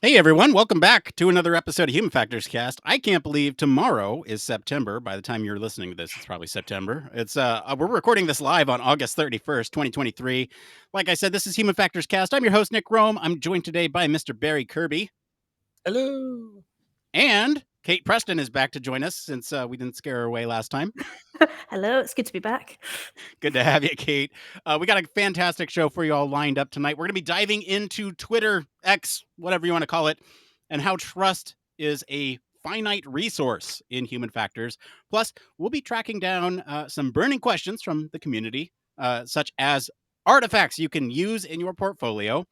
Hey everyone, welcome back to another episode of Human Factors Cast. I can't believe tomorrow is September. By the time you're listening to this, it's probably September. It's we're recording this live on August 31st, 2023. Like I said, this is Human Factors Cast. I'm your host, Nick Roome. I'm joined today by Mr. Barry Kirby. Hello. And Kate Preston is back to join us since we didn't scare her away last time. Hello, it's good to be back. Good to have you, Kate. We got a fantastic show for you all lined up tonight. We're going to be diving into Twitter, X, whatever you want to call it, and how trust is a finite resource in human factors. Plus, we'll be tracking down some burning questions from the community, such as artifacts you can use in your portfolio.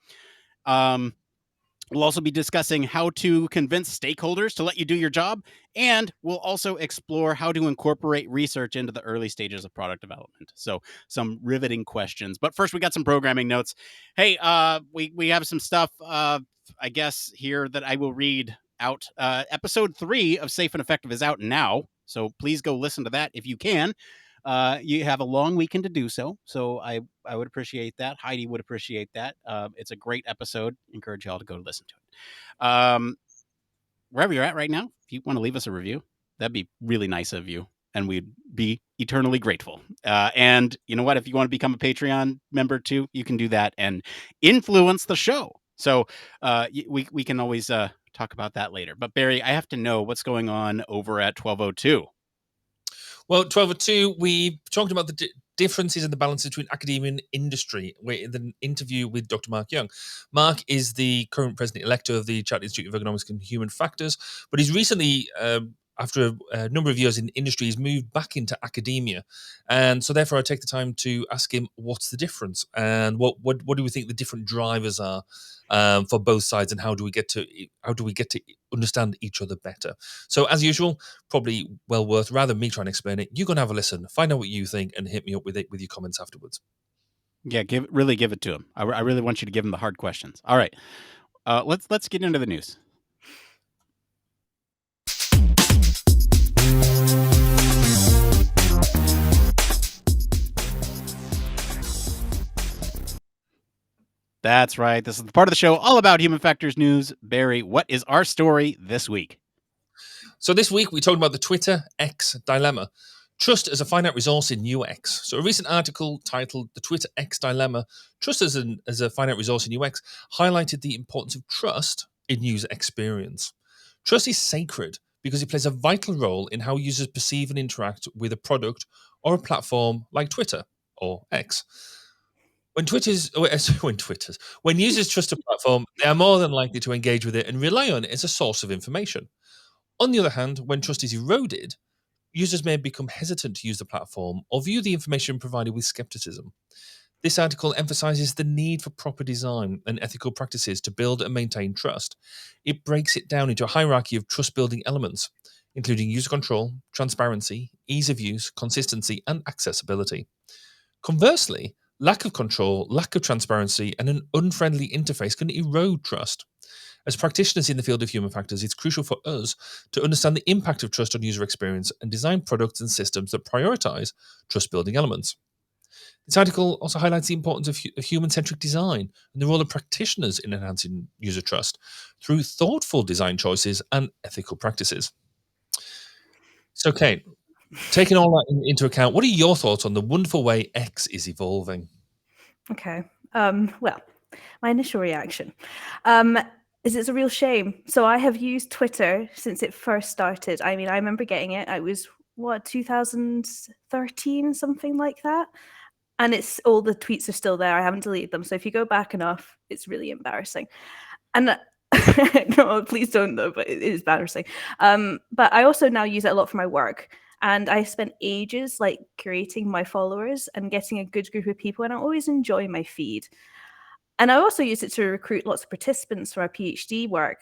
We'll also be discussing how to convince stakeholders to let you do your job, and we'll also explore how to incorporate research into the early stages of product development. So some riveting questions. But first, we got some programming notes. Hey, we have some stuff, I guess, here that I will read out. Episode 3 of Safe and Effective is out now, so please go listen to that if you can. You have a long weekend to do so. So I would appreciate that. Heidi would appreciate that. It's a great episode. Encourage y'all to go listen to it. Wherever you're at right now, if you want to leave us a review, that'd be really nice of you. And we'd be eternally grateful. And you know what? If you want to become a Patreon member too, you can do that and influence the show. So we can always talk about that later. But Barry, I have to know what's going on over at 1202. Well, 1202, we talked about the differences in the balance between academia and industry. We're in the interview with Dr. Mark Young. Mark is the current president-elect of the Chartered Institute of Economics and Human Factors, but he's recently, after a number of years in industry, he's moved back into academia. And so therefore I take the time to ask him what's the difference and what do we think the different drivers are for both sides, and how do we get to understand each other better. So as usual, probably well worth, rather than me trying to explain it, you're going to have a listen, find out what you think, and hit me up with it with your comments afterwards. Yeah, really give it to him. I really want you to give him the hard questions. All right, let's get into the news. That's right. This is the part of the show all about human factors news. Barry, what is our story this week? So this week we talked about the Twitter X dilemma. Trust as a finite resource in UX. So a recent article titled "The Twitter X Dilemma: Trust as a finite resource in UX" highlighted the importance of trust in user experience. Trust is sacred because it plays a vital role in how users perceive and interact with a product or a platform like Twitter or X. When users trust a platform, they are more than likely to engage with it and rely on it as a source of information. On the other hand, when trust is eroded, users may become hesitant to use the platform or view the information provided with skepticism. This article emphasizes the need for proper design and ethical practices to build and maintain trust. It breaks it down into a hierarchy of trust building elements, including user control, transparency, ease of use, consistency, and accessibility. Conversely, lack of control, lack of transparency, and an unfriendly interface can erode trust. As practitioners in the field of human factors, it's crucial for us to understand the impact of trust on user experience and design products and systems that prioritize trust-building elements. This article also highlights the importance of human-centric design and the role of practitioners in enhancing user trust through thoughtful design choices and ethical practices. So, Kate, taking all that into account, what are your thoughts on the wonderful way X is evolving? Okay. Well, my initial reaction is it's a real shame. So I have used Twitter since it first started. I mean, I remember getting it. I was 2013, something like that. And it's all the tweets are still there. I haven't deleted them. So if you go back enough, it's really embarrassing. And no, please don't though, but it is embarrassing. But I also now use it a lot for my work. And I spent ages like curating my followers and getting a good group of people, and I always enjoy my feed. And I also use it to recruit lots of participants for our PhD work.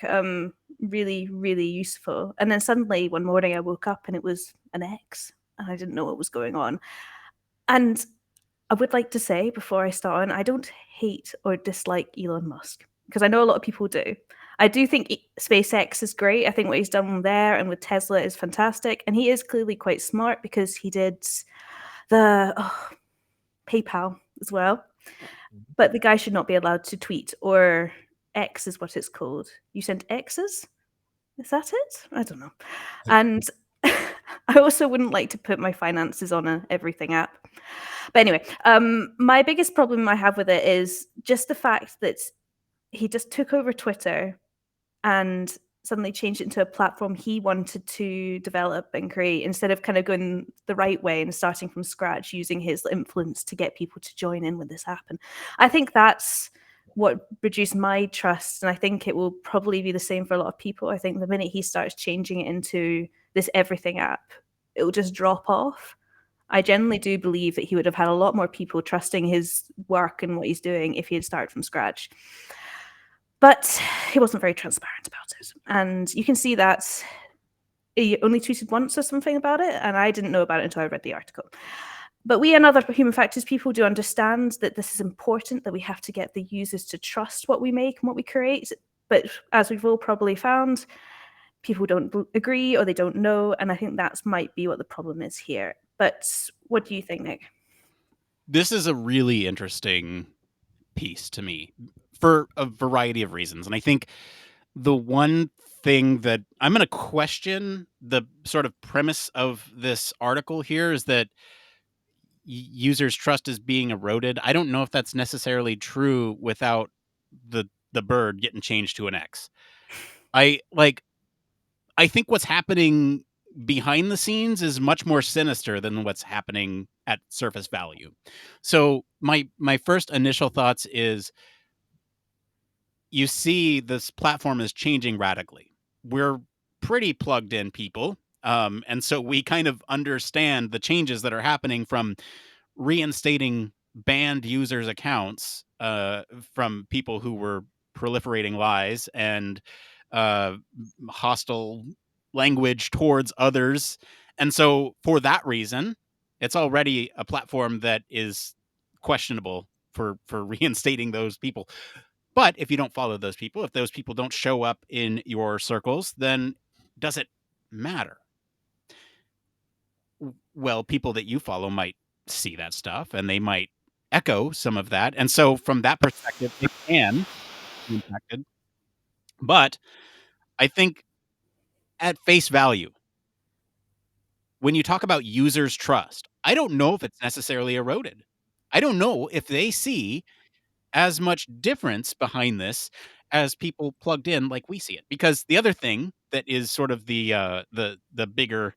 Really, really useful. And then suddenly one morning I woke up and it was an X, and I didn't know what was going on. And I would like to say before I start on, I don't hate or dislike Elon Musk, because I know a lot of people do. I do think SpaceX is great. I think what he's done there and with Tesla is fantastic. And he is clearly quite smart because he did the PayPal as well. But the guy should not be allowed to tweet or X is what it's called. You sent X's? Is that it? I don't know. And I also wouldn't like to put my finances on a everything app. But anyway, my biggest problem I have with it is just the fact that he just took over Twitter and suddenly changed it into a platform he wanted to develop and create instead of kind of going the right way and starting from scratch, using his influence to get people to join in with this app. And I think that's what reduced my trust. And I think it will probably be the same for a lot of people. I think the minute he starts changing it into this everything app, it will just drop off. I genuinely do believe that he would have had a lot more people trusting his work and what he's doing if he had started from scratch. But he wasn't very transparent about it. And you can see that he only tweeted once or something about it, and I didn't know about it until I read the article. But we and other human factors people do understand that this is important, that we have to get the users to trust what we make and what we create. But as we've all probably found, people don't agree or they don't know, and I think that might be what the problem is here. But what do you think, Nick? This is a really interesting piece to me for a variety of reasons. And I think the one thing that I'm going to question the sort of premise of this article here is that users' trust is being eroded. I don't know if that's necessarily true without the bird getting changed to an X. I think what's happening behind the scenes is much more sinister than what's happening at surface value. So my first initial thoughts is, you see this platform is changing radically. We're pretty plugged in people. And so we kind of understand the changes that are happening from reinstating banned users' accounts from people who were proliferating lies and hostile language towards others. And so for that reason, it's already a platform that is questionable for reinstating those people. But if you don't follow those people, if those people don't show up in your circles, then does it matter? Well, people that you follow might see that stuff and they might echo some of that. And so from that perspective, it can be impacted. But I think at face value, when you talk about users' trust, I don't know if it's necessarily eroded. I don't know if they see as much difference behind this as people plugged in like we see it. Because the other thing that is sort of the bigger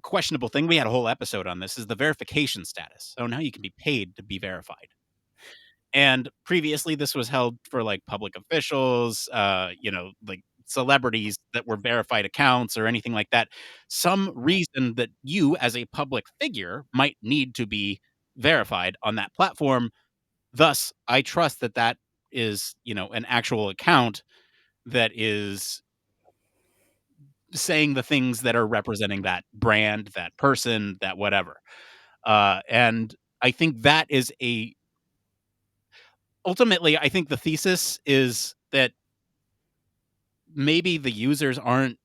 questionable thing, we had a whole episode on this, is the verification status. So now you can be paid to be verified. And previously this was held for like public officials, like celebrities that were verified accounts or anything like that. Some reason that you as a public figure might need to be verified on that platform. Thus, I trust that that is, an actual account that is saying the things that are representing that brand, that person, that whatever. And I think that is ultimately, I think the thesis is that maybe the users aren't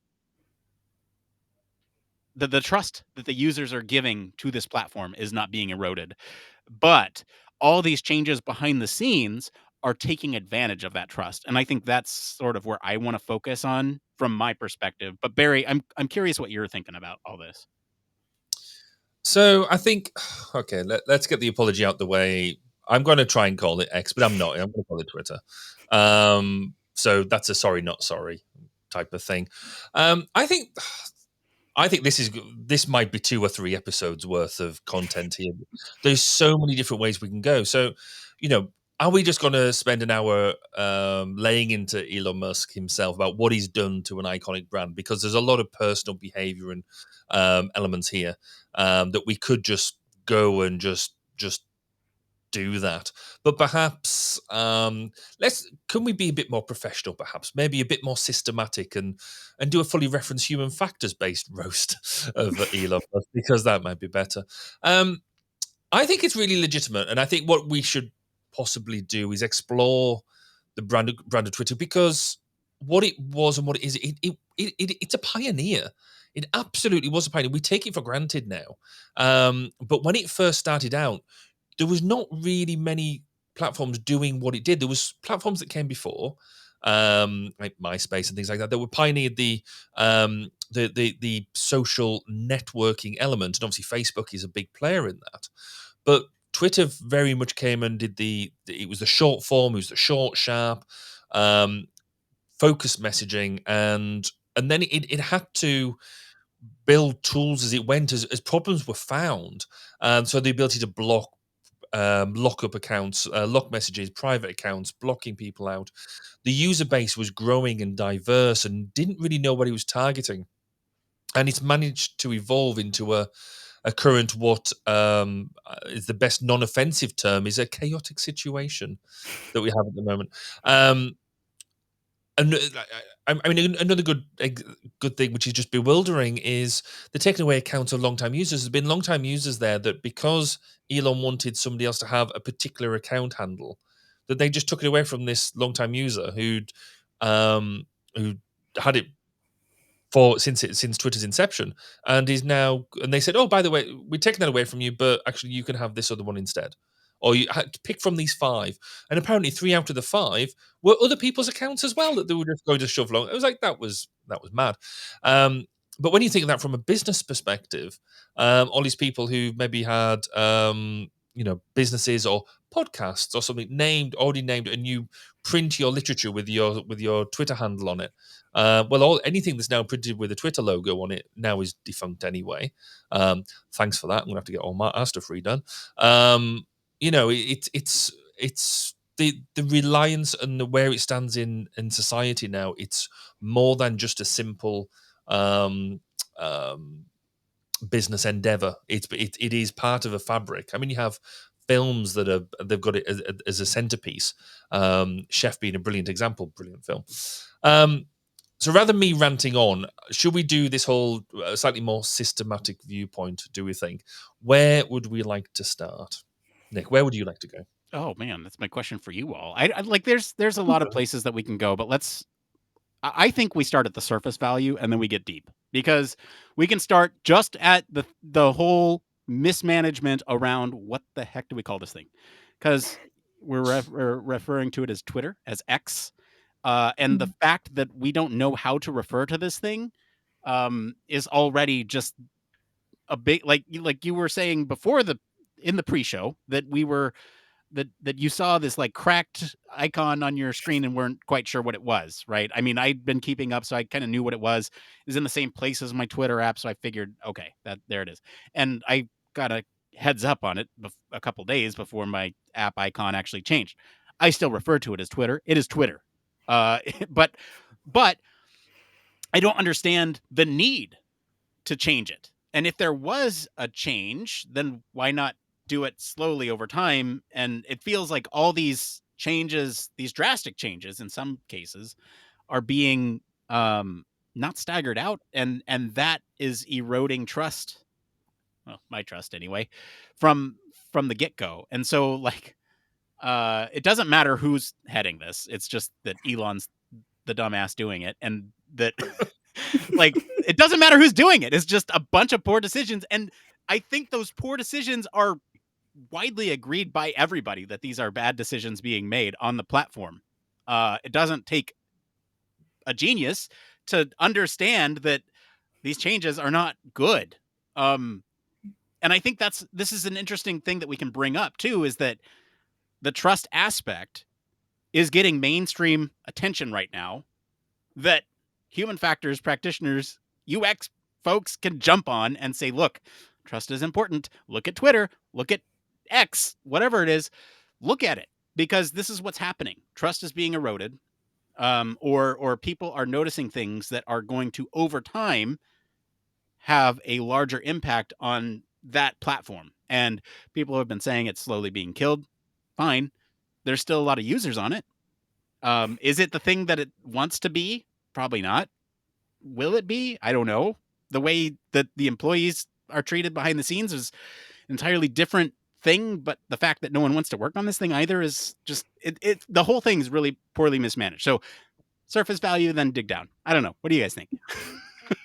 the trust that the users are giving to this platform is not being eroded. But all these changes behind the scenes are taking advantage of that trust. And I think that's sort of where I want to focus on from my perspective. But Barry, I'm curious what you're thinking about all this. So I think, okay, let's get the apology out the way. I'm going to try and call it X, but I'm not. I'm going to call it Twitter. So that's a sorry, not sorry type of thing. I think this might be 2 or 3 episodes worth of content here. There's so many different ways we can go. So, are we just going to spend an hour laying into Elon Musk himself about what he's done to an iconic brand? Because there's a lot of personal behavior and elements here that we could just go and just do that. But perhaps can we be a bit more professional? Perhaps maybe a bit more systematic and do a fully reference human factors based roast of Elon Musk, because that might be better. I think it's really legitimate, and I think what we should possibly do is explore the brand of Twitter, because what it was and what it is, it's a pioneer. It absolutely was a pioneer. We take it for granted now, but when it first started out, there was not really many platforms doing what it did. There was platforms that came before, like MySpace and things like that, that were pioneered the social networking element, and obviously Facebook is a big player in that. But Twitter very much came and did it was the short form, it was the short, sharp, focused messaging, and then it had to build tools as it went, as problems were found. So the ability to lock up accounts, lock messages, private accounts, blocking people out. The user base was growing and diverse and didn't really know what it was targeting. And it's managed to evolve into a current, what is the best non-offensive term, is a chaotic situation that we have at the moment. And I mean, another good thing, which is just bewildering, is the taking away accounts of long-time users. There's been long-time users there that, because Elon wanted somebody else to have a particular account handle, that they just took it away from this long-time user who had it since Twitter's inception, and they said, oh, by the way, we're taking that away from you, but actually you can have this other one instead. Or you had to pick from these 5, and apparently 3 out of the 5 were other people's accounts as well that they were just going to shove along. It was like that was mad. But when you think of that from a business perspective, all these people who maybe had businesses or podcasts or something already named, and you print your literature with your Twitter handle on it. Anything that's now printed with a Twitter logo on it now is defunct anyway. Thanks for that. I'm gonna have to get all our stuff redone. It's the reliance and where it stands in society now. It's more than just a simple business endeavor. It is part of a fabric. I mean, you have films they've got it as a centerpiece. Chef being a brilliant example, brilliant film. So rather than me ranting on, should we do this whole slightly more systematic viewpoint, do we think? Where would we like to start? Nick, where would you like to go? Oh man, that's my question for you all. I like there's a lot of places that we can go, but I think we start at the surface value and then we get deep, because we can start just at the whole mismanagement around what the heck do we call this thing? Because we're referring to it as Twitter, as X. And the fact that we don't know how to refer to this thing is already just a big, like you were saying before in the pre-show, that we were that you saw this like cracked icon on your screen and weren't quite sure what it was, right? I mean, I'd been keeping up, so I kind of knew what it was. It was in the same place as my Twitter app, so I figured, okay, there it is. And I got a heads up on it a couple days before my app icon actually changed. I still refer to it as Twitter. It is Twitter. But I don't understand the need to change it. And if there was a change, then why not do it slowly over time? And it feels like all these changes, these drastic changes in some cases, are being not staggered out, and that is eroding trust. Well, my trust anyway, from the get-go. And so like it doesn't matter who's heading this. It's just that Elon's the dumbass doing it, and that like it doesn't matter who's doing it. It's just a bunch of poor decisions, and I think those poor decisions are widely agreed by everybody, that these are bad decisions being made on the platform. It doesn't take a genius to understand that these changes are not good. And I think this is an interesting thing that we can bring up too, is that the trust aspect is getting mainstream attention right now, that human factors practitioners, UX folks can jump on and say, look, trust is important. Look at Twitter, look at X, whatever it is, look at it, because this is what's happening. Trust is being eroded, or people are noticing things that are going to, over time, have a larger impact on that platform. And people have been saying it's slowly being killed. Fine. There's still a lot of users on it. Is it the thing that it wants to be? Probably not. Will it be? I don't know. The way that the employees are treated behind the scenes is an entirely different thing, but the fact that no one wants to work on this thing either is just the whole thing is really poorly mismanaged. So surface value, then dig down. I don't know. What do you guys think?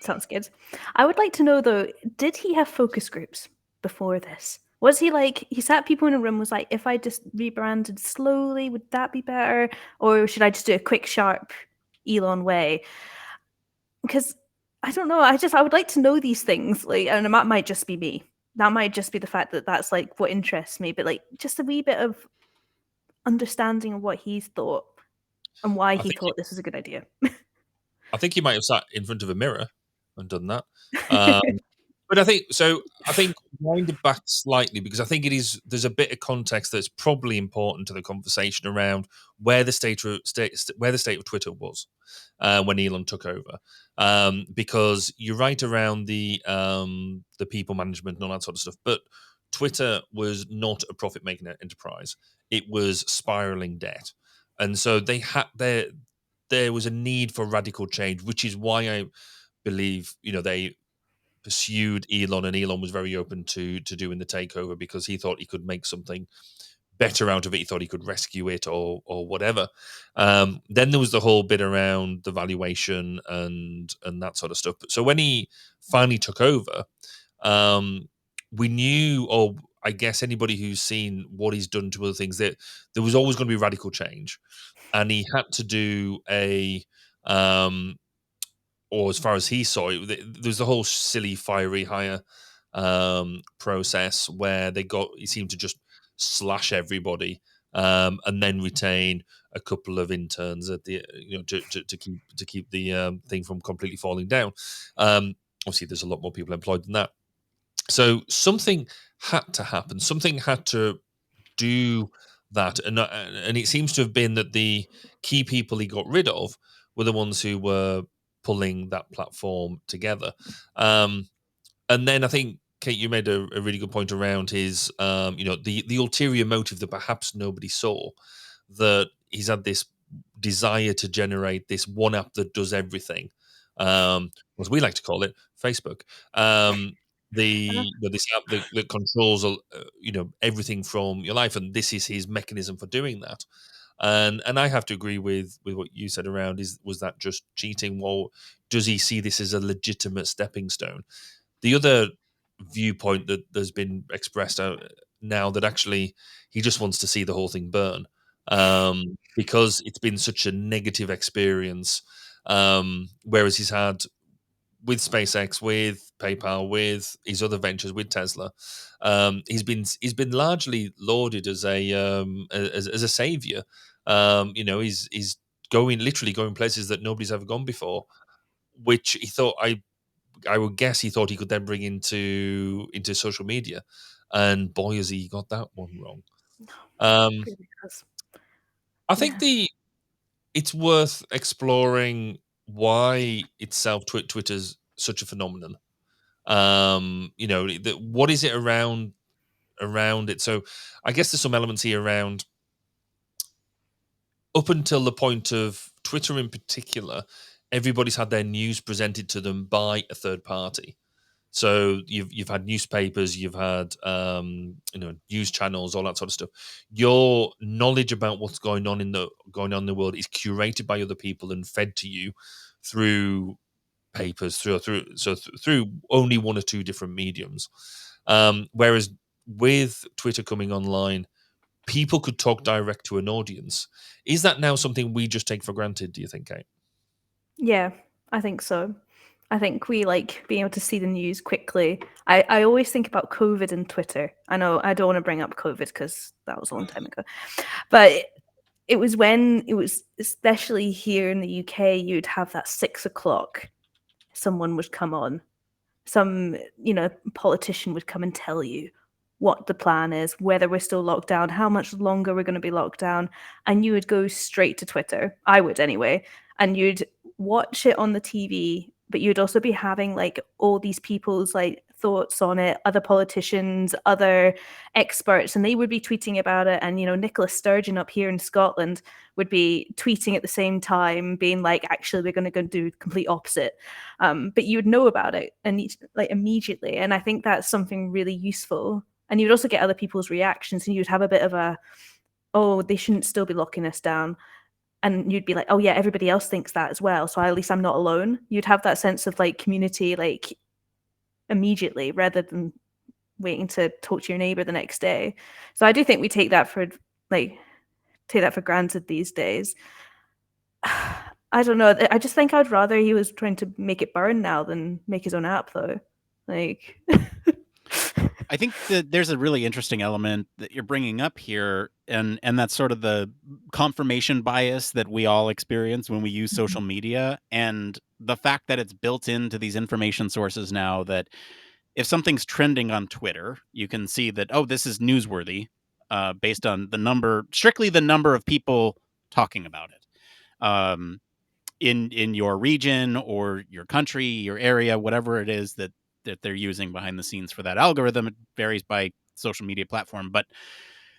Sounds good. I would like to know though, did he have focus groups before this? Was he like, he sat people in a room, was like, if I just rebranded slowly, would that be better? Or should I just do a quick, sharp Elon way? Because I don't know. I would like to know these things. Like, and that might just be me. That might just be the fact that that's like what interests me. But like, just a wee bit of understanding of what he's thought and why I he think thought this was a good idea. I think he might have sat in front of a mirror and done that. But I think wind it back slightly, because I think there's a bit of context that's probably important to the conversation around where the state of Twitter was when Elon took over. Because you're right around the people management and all that sort of stuff, but Twitter was not a profit making enterprise. It was spiraling debt, and so there was a need for radical change, which is why I believe they pursued Elon, and Elon was very open to doing the takeover, because he thought he could make something better out of it. He thought he could rescue it or whatever. Then there was the whole bit around the valuation and that sort of stuff. So when he finally took over, we knew, or I guess anybody who's seen what he's done to other things, that there was always going to be radical change, and he had to do or as far as he saw it, there's the whole silly fiery hire process where he seemed to just slash everybody, and then retain a couple of interns at the to keep the thing from completely falling down. Obviously, there's a lot more people employed than that. So something had to happen. Something had to do that, and it seems to have been that the key people he got rid of were the ones who were pulling that platform together. And then I think, Kate, you made a really good point around his, the ulterior motive that perhaps nobody saw, that he's had this desire to generate this one app that does everything, as we like to call it, Facebook. This app that controls everything from your life, and this is his mechanism for doing that. And I have to agree with what you said around, was that just cheating, or does he see this as a legitimate stepping stone? The other viewpoint that there's been expressed out now, that actually he just wants to see the whole thing burn, because it's been such a negative experience, whereas he's had with SpaceX, with PayPal, with his other ventures, with Tesla, he's been largely lauded as a savior. He's literally going places that nobody's ever gone before, which he thought, I would guess he thought he could then bring into social media, and boy, has he got that one wrong. Really does. I think it's worth exploring why itself Twitter's such a phenomenon. What is it around it? So I guess there's some elements here around, up until the point of Twitter in particular, everybody's had their news presented to them by a third party. So you've had newspapers, you've had news channels, all that sort of stuff. Your knowledge about what's going on in the world is curated by other people and fed to you through papers, through only one or two different mediums. Whereas with Twitter coming online, people could talk direct to an audience. Is that now something we just take for granted, do you think, Kate? Yeah, I think so. I think we like being able to see the news quickly. I always think about COVID and Twitter. I know I don't want to bring up COVID because that was a long time ago, but it was when it was, especially here in the UK, you'd have that 6 o'clock. Someone would come on, some politician would come and tell you what the plan is, whether we're still locked down, how much longer we're going to be locked down, and you would go straight to Twitter. I would anyway, and you'd watch it on the TV, but you'd also be having like all these people's like thoughts on it, other politicians, other experts, and they would be tweeting about it. And Nicola Sturgeon up here in Scotland would be tweeting at the same time, being like, actually we're going to go do the complete opposite, but you would know about it and like immediately. And I think that's something really useful. And you'd also get other people's reactions, and you'd have a bit of a, oh, they shouldn't still be locking us down. And you'd be like, oh yeah, everybody else thinks that as well, so at least I'm not alone. You'd have that sense of like community, like immediately, rather than waiting to talk to your neighbor the next day. So I do think we take that for granted these days. I don't know. I just think I'd rather he was trying to make it burn now than make his own app, though. Like, I think that there's a really interesting element that you're bringing up here, and that's sort of the confirmation bias that we all experience when we use social media, and the fact that it's built into these information sources now that if something's trending on Twitter, you can see that, oh, this is newsworthy, based on strictly the number of people talking about it. In your region or your country, your area, whatever it is that they're using behind the scenes for that algorithm. It varies by social media platform. But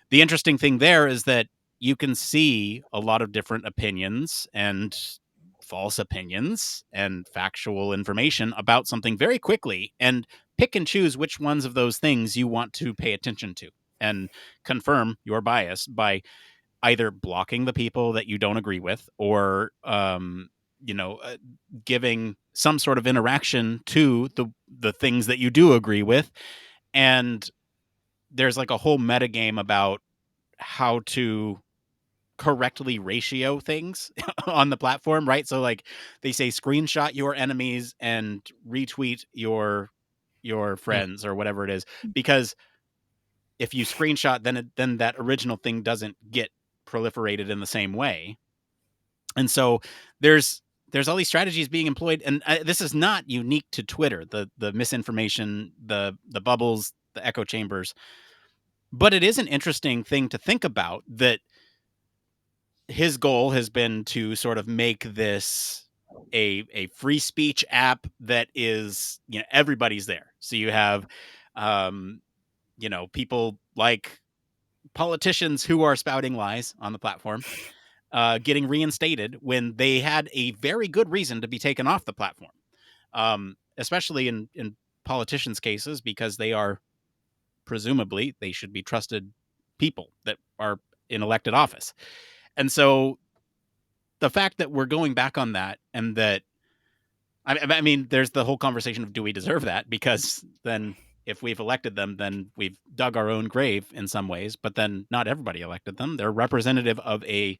the interesting thing there is that you can see a lot of different opinions and false opinions and factual information about something very quickly and pick and choose which ones of those things you want to pay attention to and confirm your bias by either blocking the people that you don't agree with or giving some sort of interaction to the things that you do agree with. And there's like a whole metagame about how to correctly ratio things on the platform, right? So like they say screenshot your enemies and retweet your friends or whatever it is, because if you screenshot, then that original thing doesn't get proliferated in the same way. And so there's all these strategies being employed, and this is not unique to Twitter, the misinformation, the bubbles, the echo chambers. But it is an interesting thing to think about that his goal has been to sort of make this a free speech app that is, everybody's there. So you have people like politicians who are spouting lies on the platform, getting reinstated when they had a very good reason to be taken off the platform, especially in politicians' cases, because they are presumably they should be trusted people that are in elected office. And so the fact that we're going back on that, and that I mean, there's the whole conversation of, do we deserve that? Because then if we've elected them, then we've dug our own grave in some ways, but then not everybody elected them. They're representative of a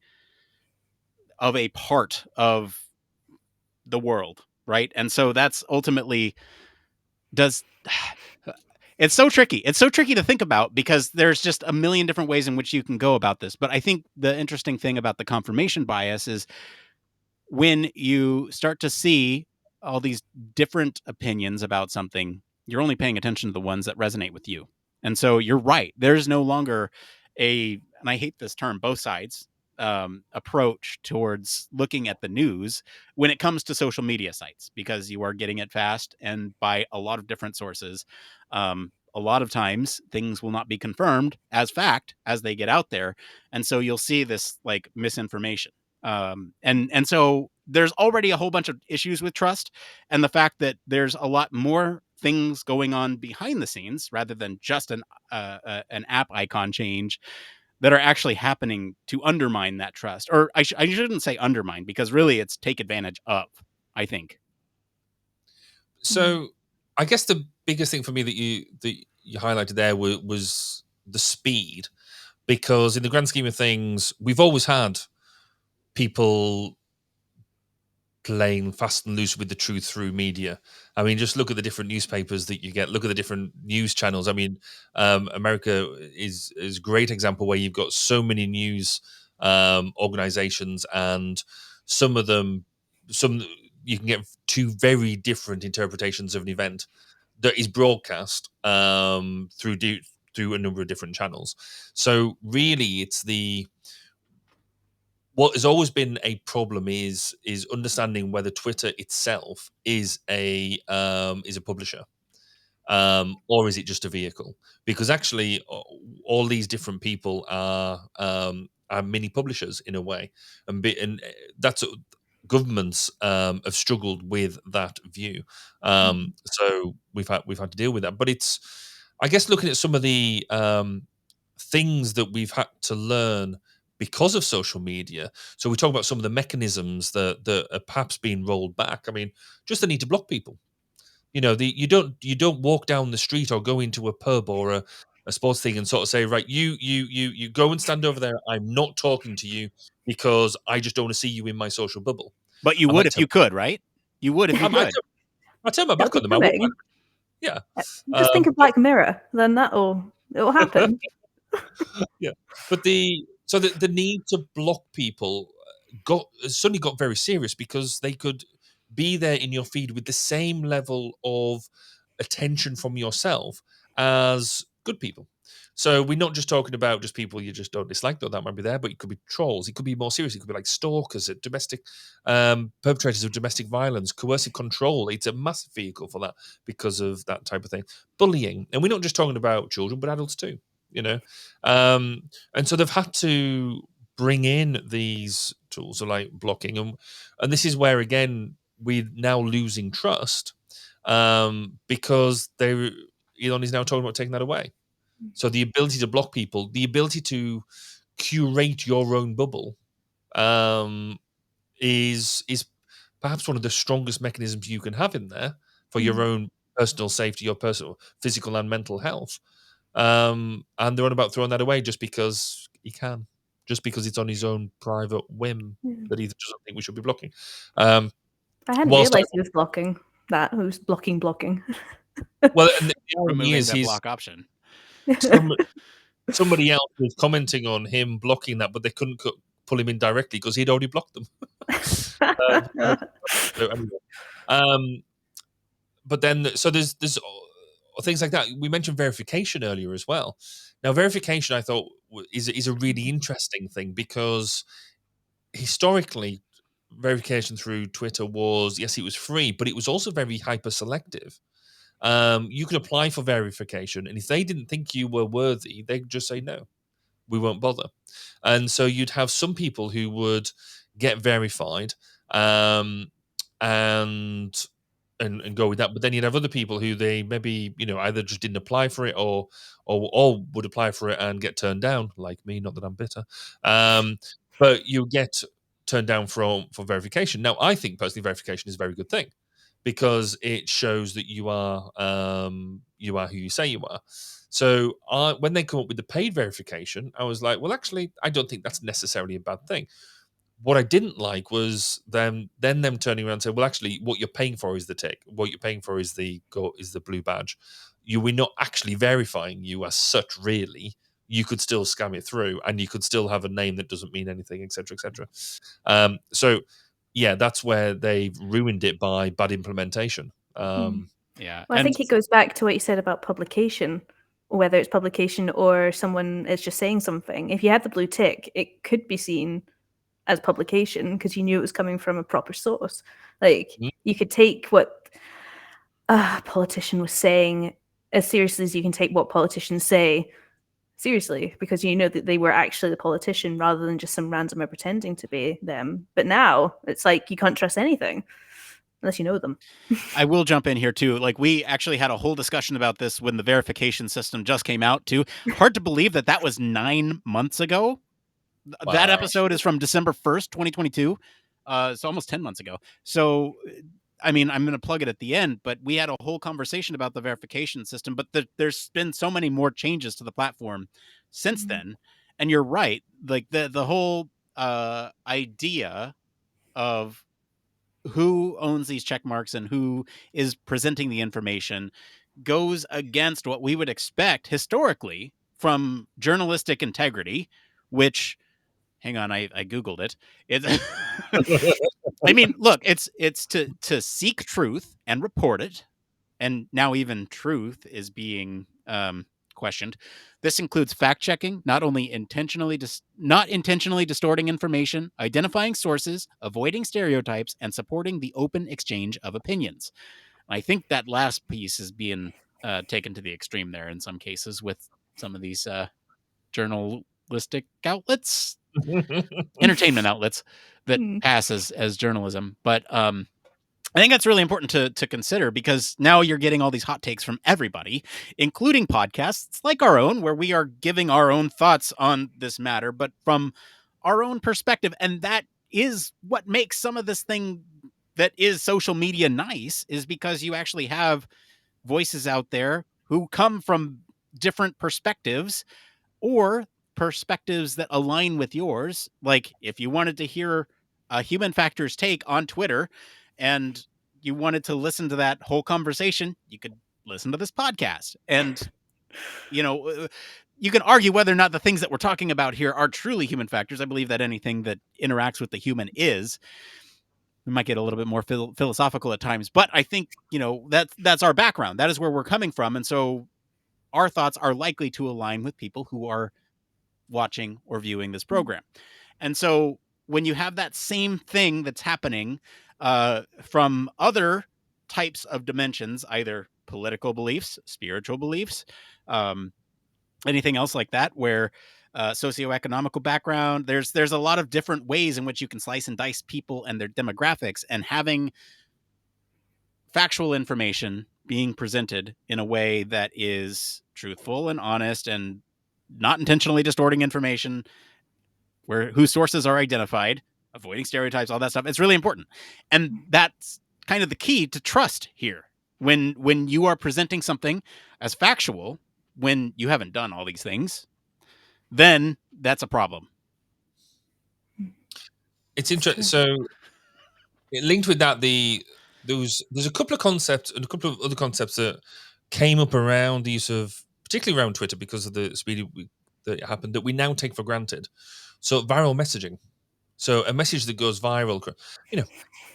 part of the world, right? And so that's ultimately it's so tricky. It's so tricky to think about because there's just a million different ways in which you can go about this. But I think the interesting thing about the confirmation bias is when you start to see all these different opinions about something, you're only paying attention to the ones that resonate with you. And so you're right. There's no longer and I hate this term, both sides approach towards looking at the news when it comes to social media sites, because you are getting it fast and by a lot of different sources. A lot of times things will not be confirmed as fact as they get out there. And so you'll see this like misinformation. And so there's already a whole bunch of issues with trust, and the fact that there's a lot more things going on behind the scenes rather than just an app icon change that are actually happening to undermine that trust. Or I shouldn't say undermine, because really it's take advantage of, I think. So I guess the biggest thing for me that you highlighted there was the speed, because in the grand scheme of things, we've always had people playing fast and loose with the truth through media. I mean, just look at the different newspapers that you get. Look at the different news channels. I mean, America is a great example where you've got so many news organizations, and some of them, you can get two very different interpretations of an event that is broadcast through a number of different channels. So really, it's what has always been a problem is understanding whether Twitter itself is a publisher, or is it just a vehicle? Because actually, all these different people are mini publishers in a way, and that's governments have struggled with that view. So we've had to deal with that. But it's, I guess, looking at some of the things that we've had to learn because of social media. So we talk about some of the mechanisms that are perhaps being rolled back. I mean, just the need to block people. You know, you don't walk down the street or go into a pub or a sports thing and sort of say, right, you go and stand over there. I'm not talking to you because I just don't want to see you in my social bubble. But you I would might if turn, you could, right? You would if you could. I turn my They'll back on be them. I would. coming. Yeah. Just think of Black Mirror, then it'll happen. Yeah, but the need to block people suddenly got very serious because they could be there in your feed with the same level of attention from yourself as good people. So we're not just talking about just people you just don't dislike, though that might be there, but it could be trolls. It could be more serious. It could be like stalkers, domestic perpetrators of domestic violence, coercive control. It's a massive vehicle for that because of that type of thing. Bullying, and we're not just talking about children, but adults too. You know, and so they've had to bring in these tools of like blocking, and this is where again we're now losing trust because Elon is now talking about taking that away. So the ability to block people, the ability to curate your own bubble, is perhaps one of the strongest mechanisms you can have in there for your own personal safety, your personal physical and mental health. And they're on about throwing that away just because he can, just because it's on his own private whim that he doesn't think we should be blocking. I hadn't Whilst realized he was blocking that. He was blocking. well, and the irony Removing is that he's block option. somebody else was commenting on him blocking that, but they couldn't pull him in directly because he'd already blocked them. So anyway, but then so there's things like that. We mentioned verification earlier as well. Now, verification I thought is a really interesting thing because historically, verification through Twitter was, yes, it was free, but it was also very hyper selective. You could apply for verification, and if they didn't think you were worthy, they'd just say no, we won't bother. And so you'd have some people who would get verified, and go with that. But then you'd have other people who they maybe either just didn't apply for it or would apply for it and get turned down, like me. Not that I'm bitter, but you get turned down for verification. Now, I think personally, verification is a very good thing because it shows that you are who you say you are. So when they come up with the paid verification, I was like, well, actually, I don't think that's necessarily a bad thing. What I didn't like was them turning around and saying, well, actually, what you're paying for is the tick. What you're paying for is the blue badge. We're not actually verifying you as such, really. You could still scam it through, and you could still have a name that doesn't mean anything, etc., etc. So, yeah, that's where they've ruined it by bad implementation. Yeah. Well, I think it goes back to what you said about publication, whether it's publication or someone is just saying something. If you had the blue tick, it could be seen as publication because you knew it was coming from a proper source. Like you could take what a politician was saying as seriously as you can take what politicians say seriously, because you know that they were actually the politician rather than just some randomer pretending to be them. But now it's like you can't trust anything unless you know them. I will jump in here too. Like, we actually had a whole discussion about this when the verification system just came out too. Hard to believe that was 9 months ago. Wow. That episode is from December 1st, 2022. So almost 10 months ago. So, I mean, I'm going to plug it at the end, but we had a whole conversation about the verification system, but there's been so many more changes to the platform since then. And you're right. Like the whole idea of who owns these check marks and who is presenting the information goes against what we would expect historically from journalistic integrity, which, hang on, I Googled it. I mean, look, it's to seek truth and report it. And now even truth is being questioned. This includes fact checking, not intentionally distorting information, identifying sources, avoiding stereotypes, and supporting the open exchange of opinions. I think that last piece is being taken to the extreme there in some cases with some of these journalistic outlets, entertainment outlets that pass as journalism. But I think that's really important to consider, because now you're getting all these hot takes from everybody, including podcasts like our own, where we are giving our own thoughts on this matter, but from our own perspective. And that is what makes some of this thing that is social media nice is because you actually have voices out there who come from different perspectives or perspectives that align with yours. Like if you wanted to hear a human factors take on Twitter and you wanted to listen to that whole conversation, you could listen to this podcast. And, you can argue whether or not the things that we're talking about here are truly human factors. I believe that anything that interacts with the human is. We might get a little bit more philosophical at times, but I think, that's our background. That is where we're coming from. And so our thoughts are likely to align with people who are watching or viewing this program. And so when you have that same thing that's happening from other types of dimensions, either political beliefs, spiritual beliefs, anything else like that, where socioeconomical background, there's a lot of different ways in which you can slice and dice people and their demographics, and having factual information being presented in a way that is truthful and honest and not intentionally distorting information, whose sources are identified, avoiding stereotypes, all that stuff. It's really important. And that's kind of the key to trust here. When you are presenting something as factual, when you haven't done all these things, then that's a problem. It's interesting. So it linked with that, there's a couple of concepts and a couple of other concepts that came up around the use of, particularly around Twitter, because of the speed that it happened, that we now take for granted. So viral messaging. So a message that goes viral,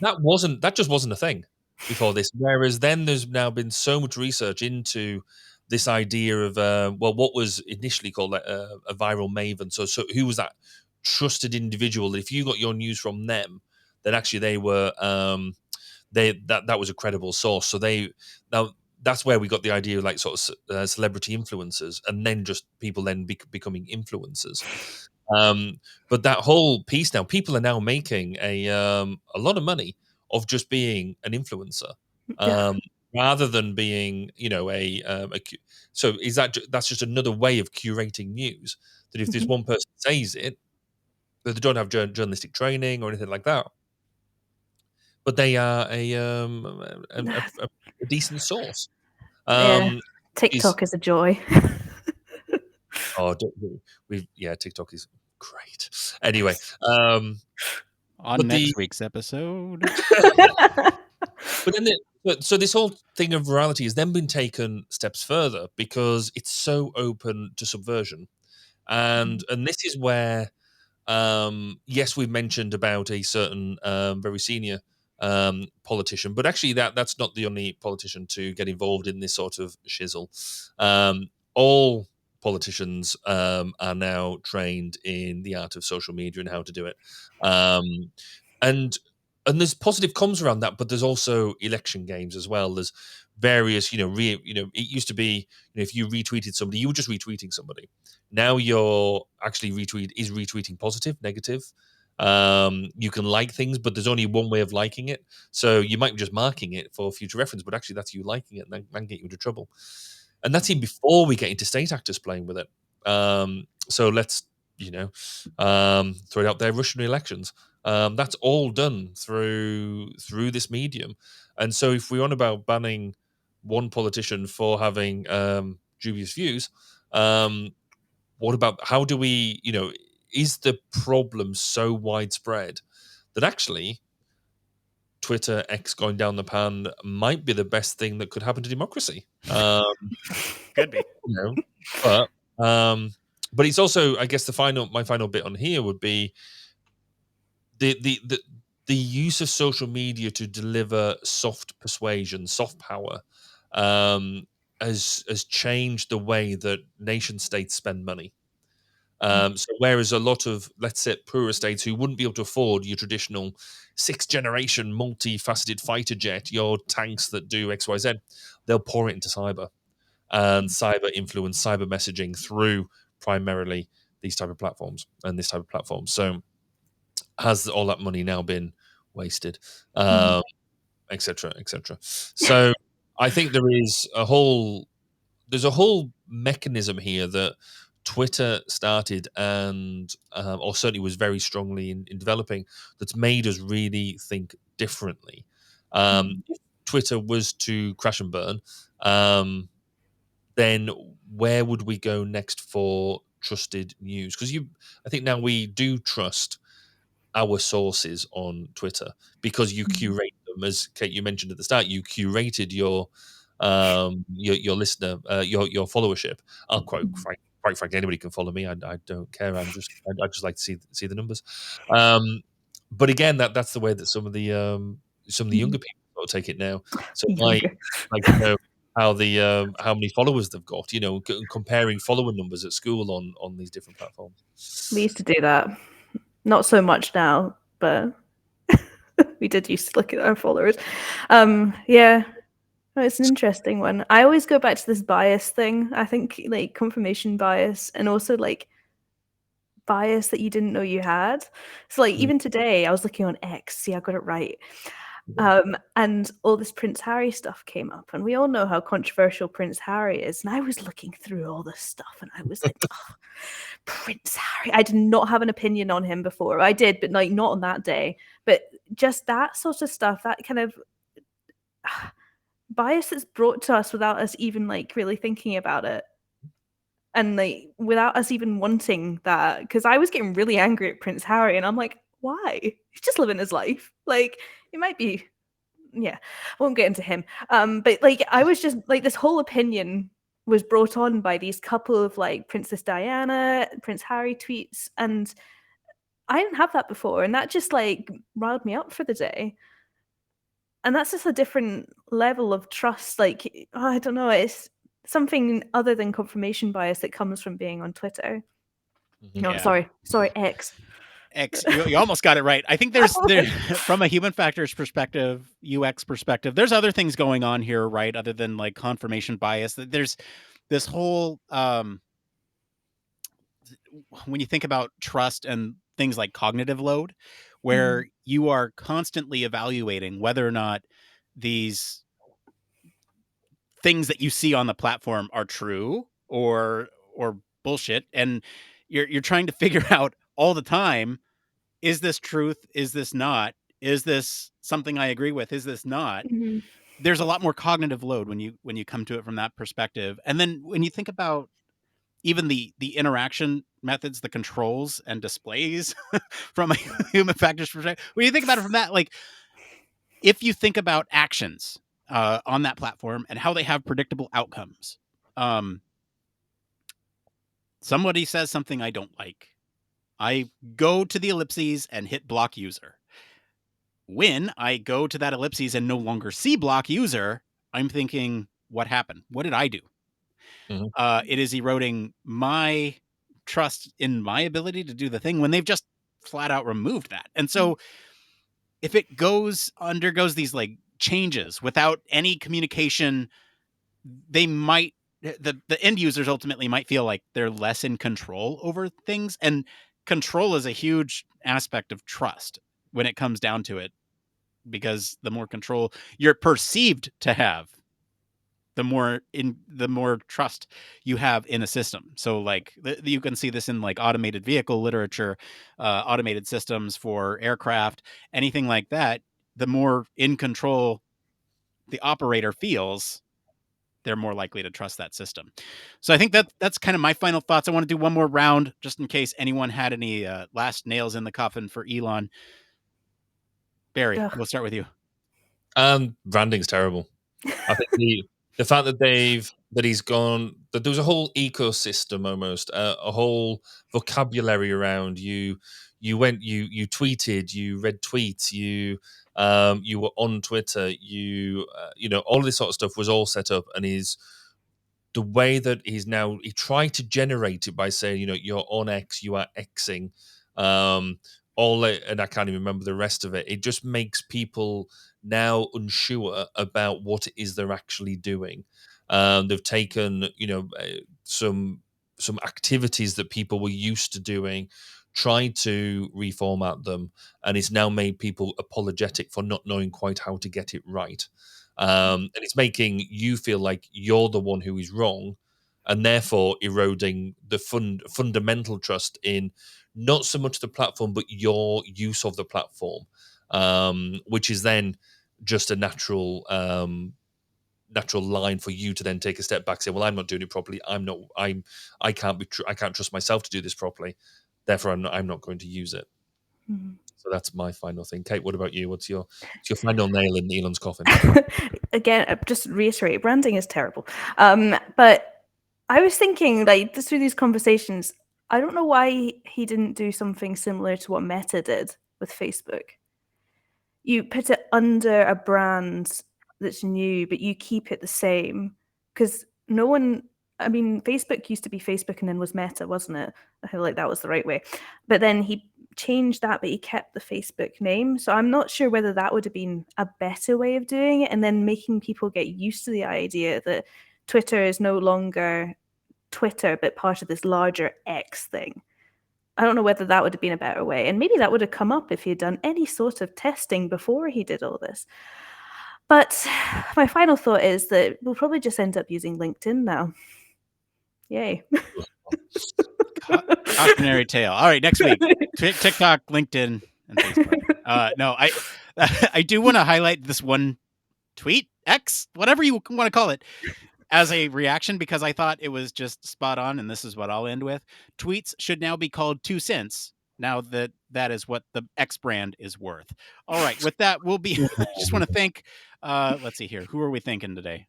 that just wasn't a thing before this. Whereas then there's now been so much research into this idea of what was initially called a viral maven. So who was that trusted individual that if you got your news from them, that actually they were that was a credible source. So now that's where we got the idea of like sort of celebrity influencers, and then just people then becoming influencers. But that whole piece now, people are now making a lot of money of just being an influencer, rather than being, so that's just another way of curating news. That if there's one person says it, that they don't have journalistic training or anything like that, but they are a decent source. Yeah. Is TikTok is a joy. TikTok is great. Anyway, On but next week's episode. But then, so this whole thing of virality has then been taken steps further because it's so open to subversion, and this is where, yes, we've mentioned about a certain very senior politician, but actually that's not the only politician to get involved in this sort of shizzle. All politicians are now trained in the art of social media and how to do it, and there's positive comms around that, but there's also election games as well. There's various, it used to be, if you retweeted somebody, you were just retweeting somebody. Now you're actually retweeting positive, negative. You can like things, but there's only one way of liking it. So you might be just marking it for future reference, but actually that's you liking it, and that can get you into trouble. And that's even before we get into state actors playing with it. So let's, throw it out there, Russian elections. That's all done through this medium. And so if we're on about banning one politician for having dubious views, what about, how do we, is the problem so widespread that actually Twitter, X going down the pan might be the best thing that could happen to democracy? Could be. But it's also, I guess, my final bit on here would be the use of social media to deliver soft persuasion, soft power, has changed the way that nation states spend money. So whereas a lot of, let's say, poorer states who wouldn't be able to afford your traditional 6th generation multifaceted fighter jet, your tanks that do XYZ, they'll pour it into cyber and cyber influence, cyber messaging through primarily these type of platforms and this type of platform. So has all that money now been wasted, et cetera, et cetera? So I think there's a whole mechanism here that Twitter started and, or certainly was very strongly in developing, that's made us really think differently. If Twitter was to crash and burn, then where would we go next for trusted news? Because I think now we do trust our sources on Twitter because you curate them, as Kate, you mentioned at the start. You curated your listener, your followership. I'll quite frankly, anybody can follow me. I don't care. I just like to see the numbers. But again, that's the way that some of the younger people sort of take it now. So I Younger. like to know how many followers they've got. Comparing follower numbers at school on these different platforms. We used to do that. Not so much now, but we did used to look at our followers. Yeah. No, it's an interesting one. I always go back to this bias thing. I think like confirmation bias and also like bias that you didn't know you had. So like even today I was looking on X, see I got it right. And all this Prince Harry stuff came up, and we all know how controversial Prince Harry is. And I was looking through all this stuff, and I was like, oh, Prince Harry. I did not have an opinion on him before. I did, but like not on that day. But just that sort of stuff, that kind of bias that's brought to us without us even like really thinking about it. And like without us even wanting that, because I was getting really angry at Prince Harry, and I'm like, why? He's just living his life. Like it might be, yeah. I won't get into him. But like I was just like this whole opinion was brought on by these couple of like Princess Diana, Prince Harry tweets, and I didn't have that before, and that just like riled me up for the day. And that's just a different level of trust. Like I don't know, it's something other than confirmation bias that comes from being on Twitter. No, Yeah. sorry, X. X, you almost got it right. I think there's from a human factors perspective, UX perspective, there's other things going on here, right? Other than like confirmation bias. There's this whole when you think about trust and things like cognitive load, where you are constantly evaluating whether or not these things that you see on the platform are true or bullshit, and you're trying to figure out all the time, is this truth, is this not, is this something I agree with, is this not? There's a lot more cognitive load when you come to it from that perspective. And then when you think about even the interaction methods, the controls and displays from a human factors perspective, when you think about it from that, like if you think about actions on that platform and how they have predictable outcomes, somebody says something I don't like, I go to the ellipses and hit block user. When I go to that ellipses and no longer see block user, I'm thinking, what happened? What did I do? It is eroding my trust in my ability to do the thing when they've just flat out removed that. And so if it undergoes these like changes without any communication, they might, the end users ultimately might feel like they're less in control over things. And control is a huge aspect of trust when it comes down to it, because the more control you're perceived to have, the more trust you have in a system. So like you can see this in like automated vehicle literature, automated systems for aircraft, anything like that. The more in control the operator feels, they're more likely to trust that system. So I think that's kind of my final thoughts. I want to do one more round just in case anyone had any last nails in the coffin for Elon. Barry, we'll start with you. Branding's terrible. I think the fact that he's gone, that there was a whole ecosystem almost, a whole vocabulary around you. You tweeted, you read tweets, you were on Twitter, all of this sort of stuff was all set up, and the way that he tried to generate it by saying, you're on X, you are Xing, and I can't even remember the rest of it. It just makes people now unsure about what it is they're actually doing. They've taken, some activities that people were used to doing, tried to reformat them, and it's now made people apologetic for not knowing quite how to get it right. And it's making you feel like you're the one who is wrong, and therefore eroding the fundamental trust in not so much the platform, but your use of the platform, which is then just a natural line for you to then take a step back, say, well, I'm not doing it properly. I can't trust myself to do this properly. Therefore, I'm not going to use it. Mm-hmm. So that's my final thing. Kate, what about you? What's your final nail in Elon's coffin? Again, just reiterate, branding is terrible. But I was thinking, like, just through these conversations, I don't know why he didn't do something similar to what Meta did with Facebook. You put it under a brand that's new, but you keep it the same, because no one. I mean, Facebook used to be Facebook and then was Meta, wasn't it? I feel like that was the right way. But then he changed that, but he kept the Facebook name. So I'm not sure whether that would have been a better way of doing it, and then making people get used to the idea that Twitter is no longer Twitter, but part of this larger X thing. I don't know whether that would have been a better way. And maybe that would have come up if he had done any sort of testing before he did all this. But my final thought is that we'll probably just end up using LinkedIn now. Yay. Cautionary tale. All right, next week, TikTok, LinkedIn, and Facebook. No, I do want to highlight this one tweet, X, whatever you want to call it, as a reaction, because I thought it was just spot on, and this is what I'll end with. Tweets should now be called 2 cents. Now that is what the X brand is worth. All right, with that, we'll be. Just want to thank. Let's see here. Who are we thanking today?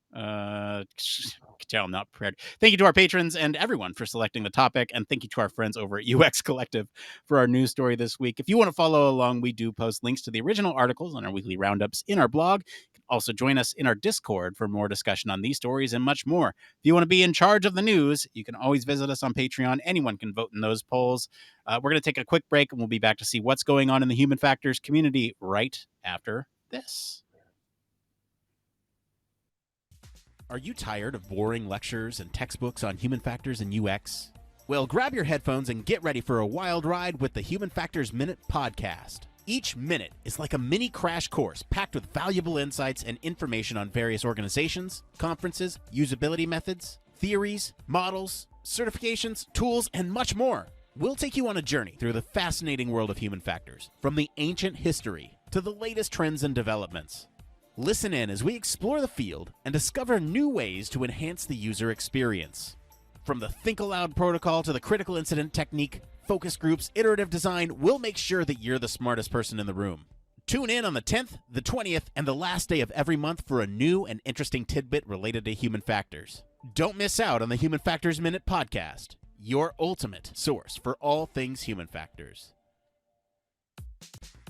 Tell I'm not prepared. Thank you to our patrons and everyone for selecting the topic, and thank you to our friends over at UX Collective for our news story this week. If you want to follow along, we do post links to the original articles on our weekly roundups in our blog. You can also join us in our Discord for more discussion on these stories and much more. If you want to be in charge of the news, you can always visit us on Patreon. Anyone can vote in those polls. We're going to take a quick break, and we'll be back to see what's going on in the human factors community right after this. Are you tired of boring lectures and textbooks on human factors and UX? Well, grab your headphones and get ready for a wild ride with the Human Factors Minute podcast. Each minute is like a mini crash course packed with valuable insights and information on various organizations, conferences, usability methods, theories, models, certifications, tools, and much more. We'll take you on a journey through the fascinating world of human factors, from the ancient history to the latest trends and developments. Listen in as we explore the field and discover new ways to enhance the user experience. From the Think Aloud protocol to the critical incident technique, focus groups, iterative design, we'll make sure that you're the smartest person in the room. Tune in on the 10th, the 20th, and the last day of every month for a new and interesting tidbit related to human factors. Don't miss out on the Human Factors Minute podcast, your ultimate source for all things human factors.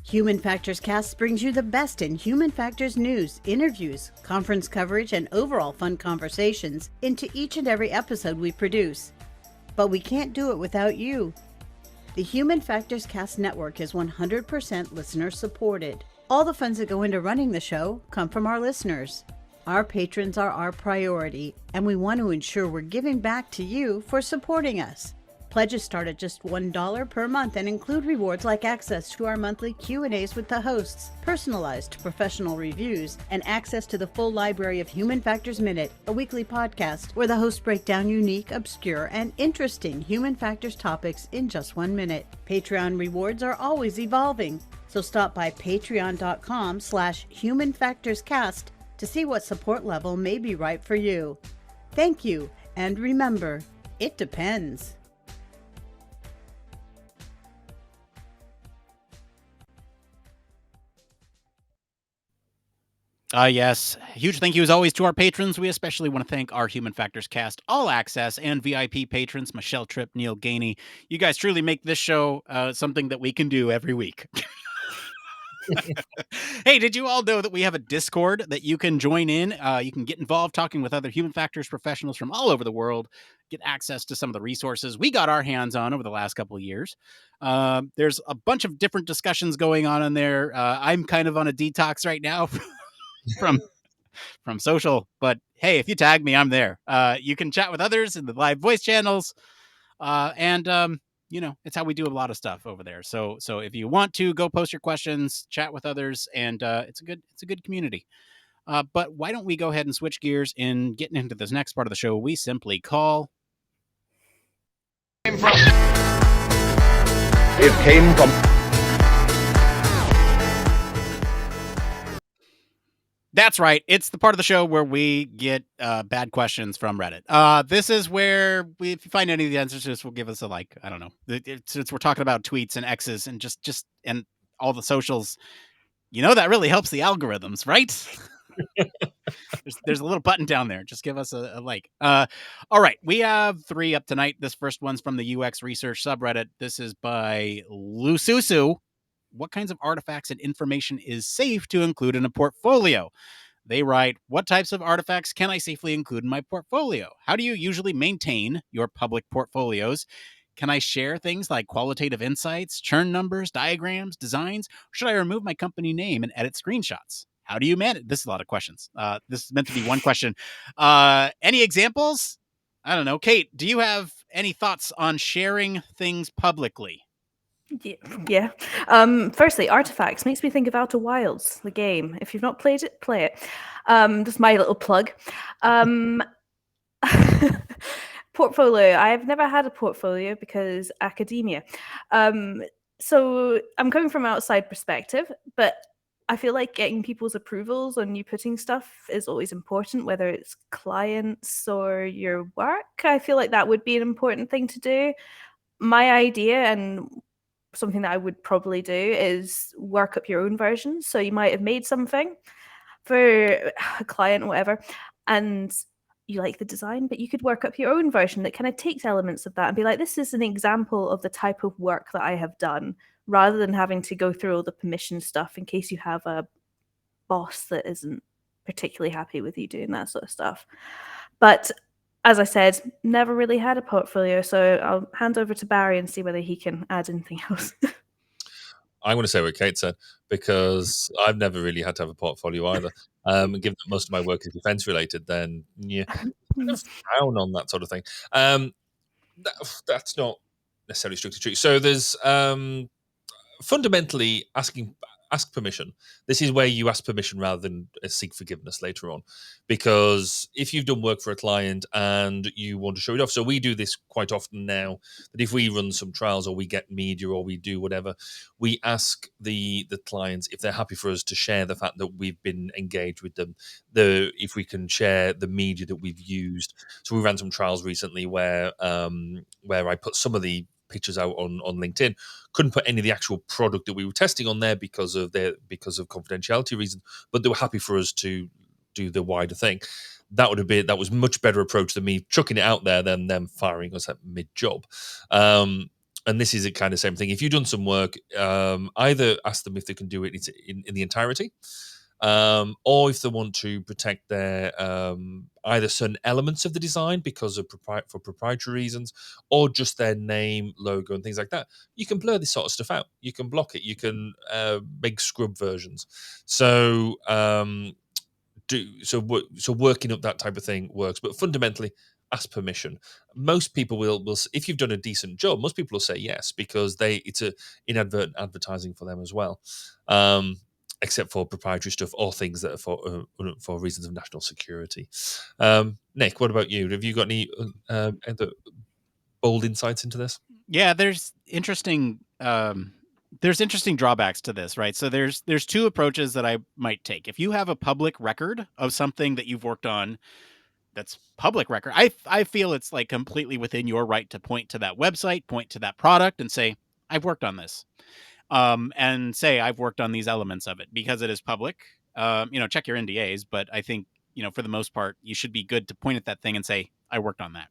Human Factors Cast brings you the best in human factors news, interviews, conference coverage, and overall fun conversations into each and every episode we produce. But we can't do it without you. The Human Factors Cast network is 100% listener supported. All the funds that go into running the show come from our listeners. Our patrons are our priority, and we want to ensure we're giving back to you for supporting us. Pledges start at just $1 per month and include rewards like access to our monthly Q&As with the hosts, personalized professional reviews, and access to the full library of Human Factors Minute, a weekly podcast where the hosts break down unique, obscure, and interesting human factors topics in just 1 minute. Patreon rewards are always evolving, so stop by patreon.com/humanfactorscast to see what support level may be right for you. Thank you, and remember, it depends. Yes. Huge thank you as always to our patrons. We especially want to thank our Human Factors Cast All Access and VIP patrons, Michelle Tripp, Neil Ganey. You guys truly make this show something that we can do every week. Hey, did you all know that we have a Discord that you can join in? You can get involved talking with other human factors professionals from all over the world, get access to some of the resources we got our hands on over the last couple of years. There's a bunch of different discussions going on in there. I'm kind of on a detox right now from social, but hey, if you tag me, I'm there. You can chat with others in the live voice channels, and it's how we do a lot of stuff over there. So if you want to go post your questions, chat with others, and it's a good community. But why don't we go ahead and switch gears and get into this next part of the show we simply call from? It came from. That's right. It's the part of the show where we get bad questions from Reddit. This is where if you find any of the answers, just will give us a like. I don't know. Since we're talking about tweets and X's and just and all the socials, that really helps the algorithms, right? There's a little button down there. Just give us a like. All right, we have 3 up tonight. This first one's from the UXResearch subreddit. This is by llususu. What kinds of artifacts and information is safe to include in a portfolio? They write, what types of artifacts can I safely include in my portfolio? How do you usually maintain your public portfolios? Can I share things like qualitative insights, churn numbers, diagrams, designs? Or should I remove my company name and edit screenshots? How do you manage? This is a lot of questions. This is meant to be one question. Any examples? I don't know. Kate, do you have any thoughts on sharing things publicly? Yeah. Firstly, artifacts makes me think of Outer Wilds, the game. If you've not played it, play it. Just my little plug. Portfolio. I've never had a portfolio because academia. So I'm coming from an outside perspective, but I feel like getting people's approvals on you putting stuff is always important, whether it's clients or your work. I feel like that would be an important thing to do. My idea and something that I would probably do is work up your own version. So you might have made something for a client or whatever, and you like the design, but you could work up your own version that kind of takes elements of that and be like, this is an example of the type of work that I have done, rather than having to go through all the permission stuff in case you have a boss that isn't particularly happy with you doing that sort of stuff. But as I said, never really had a portfolio, so I'll hand over to Barry and see whether he can add anything else. I'm going to say what Kate said, because I've never really had to have a portfolio either. Given that most of my work is defense related, then yeah, kind of down on that sort of thing. That's not necessarily strictly true. So there's fundamentally ask permission. This is where you ask permission rather than seek forgiveness later on, because if you've done work for a client and you want to show it off, so we do this quite often now, that if we run some trials or we get media or we do whatever, we ask the clients if they're happy for us to share the fact that we've been engaged with them, if we can share the media that we've used. So we ran some trials recently where I put some of the pictures out on LinkedIn. Couldn't put any of the actual product that we were testing on there because of confidentiality reasons, but they were happy for us to do the wider thing. That was much better approach than me chucking it out there than them firing us at mid-job. And this is a kind of same thing. If you've done some work, either ask them if they can do it in the entirety, or if they want to protect their either certain elements of the design because of for proprietary reasons, or just their name, logo, and things like that. You can blur this sort of stuff out. You can block it. You can make scrub versions. So working up that type of thing works, but fundamentally, ask permission. Most people will, if you've done a decent job, most people will say yes, because it's a inadvertent advertising for them as well. Except for proprietary stuff or things that are for reasons of national security. Nick, what about you? Have you got any bold insights into this? Yeah, there's interesting drawbacks to this, right? So there's 2 approaches that I might take. If you have a public record of something that you've worked on that's public record, I feel it's like completely within your right to point to that website, point to that product, and say, I've worked on this. And say I've worked on these elements of it because it is public. Check your NDAs, but I think, for the most part, you should be good to point at that thing and say, I worked on that.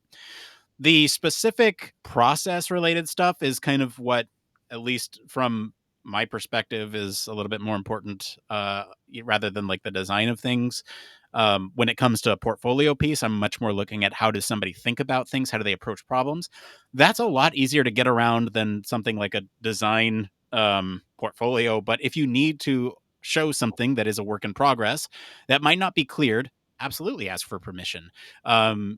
The specific process related stuff is kind of what, at least from my perspective, is a little bit more important rather than like the design of things. When it comes to a portfolio piece, I'm much more looking at how does somebody think about things? How do they approach problems? That's a lot easier to get around than something like a design portfolio. But if you need to show something that is a work in progress that might not be cleared, absolutely ask for permission. I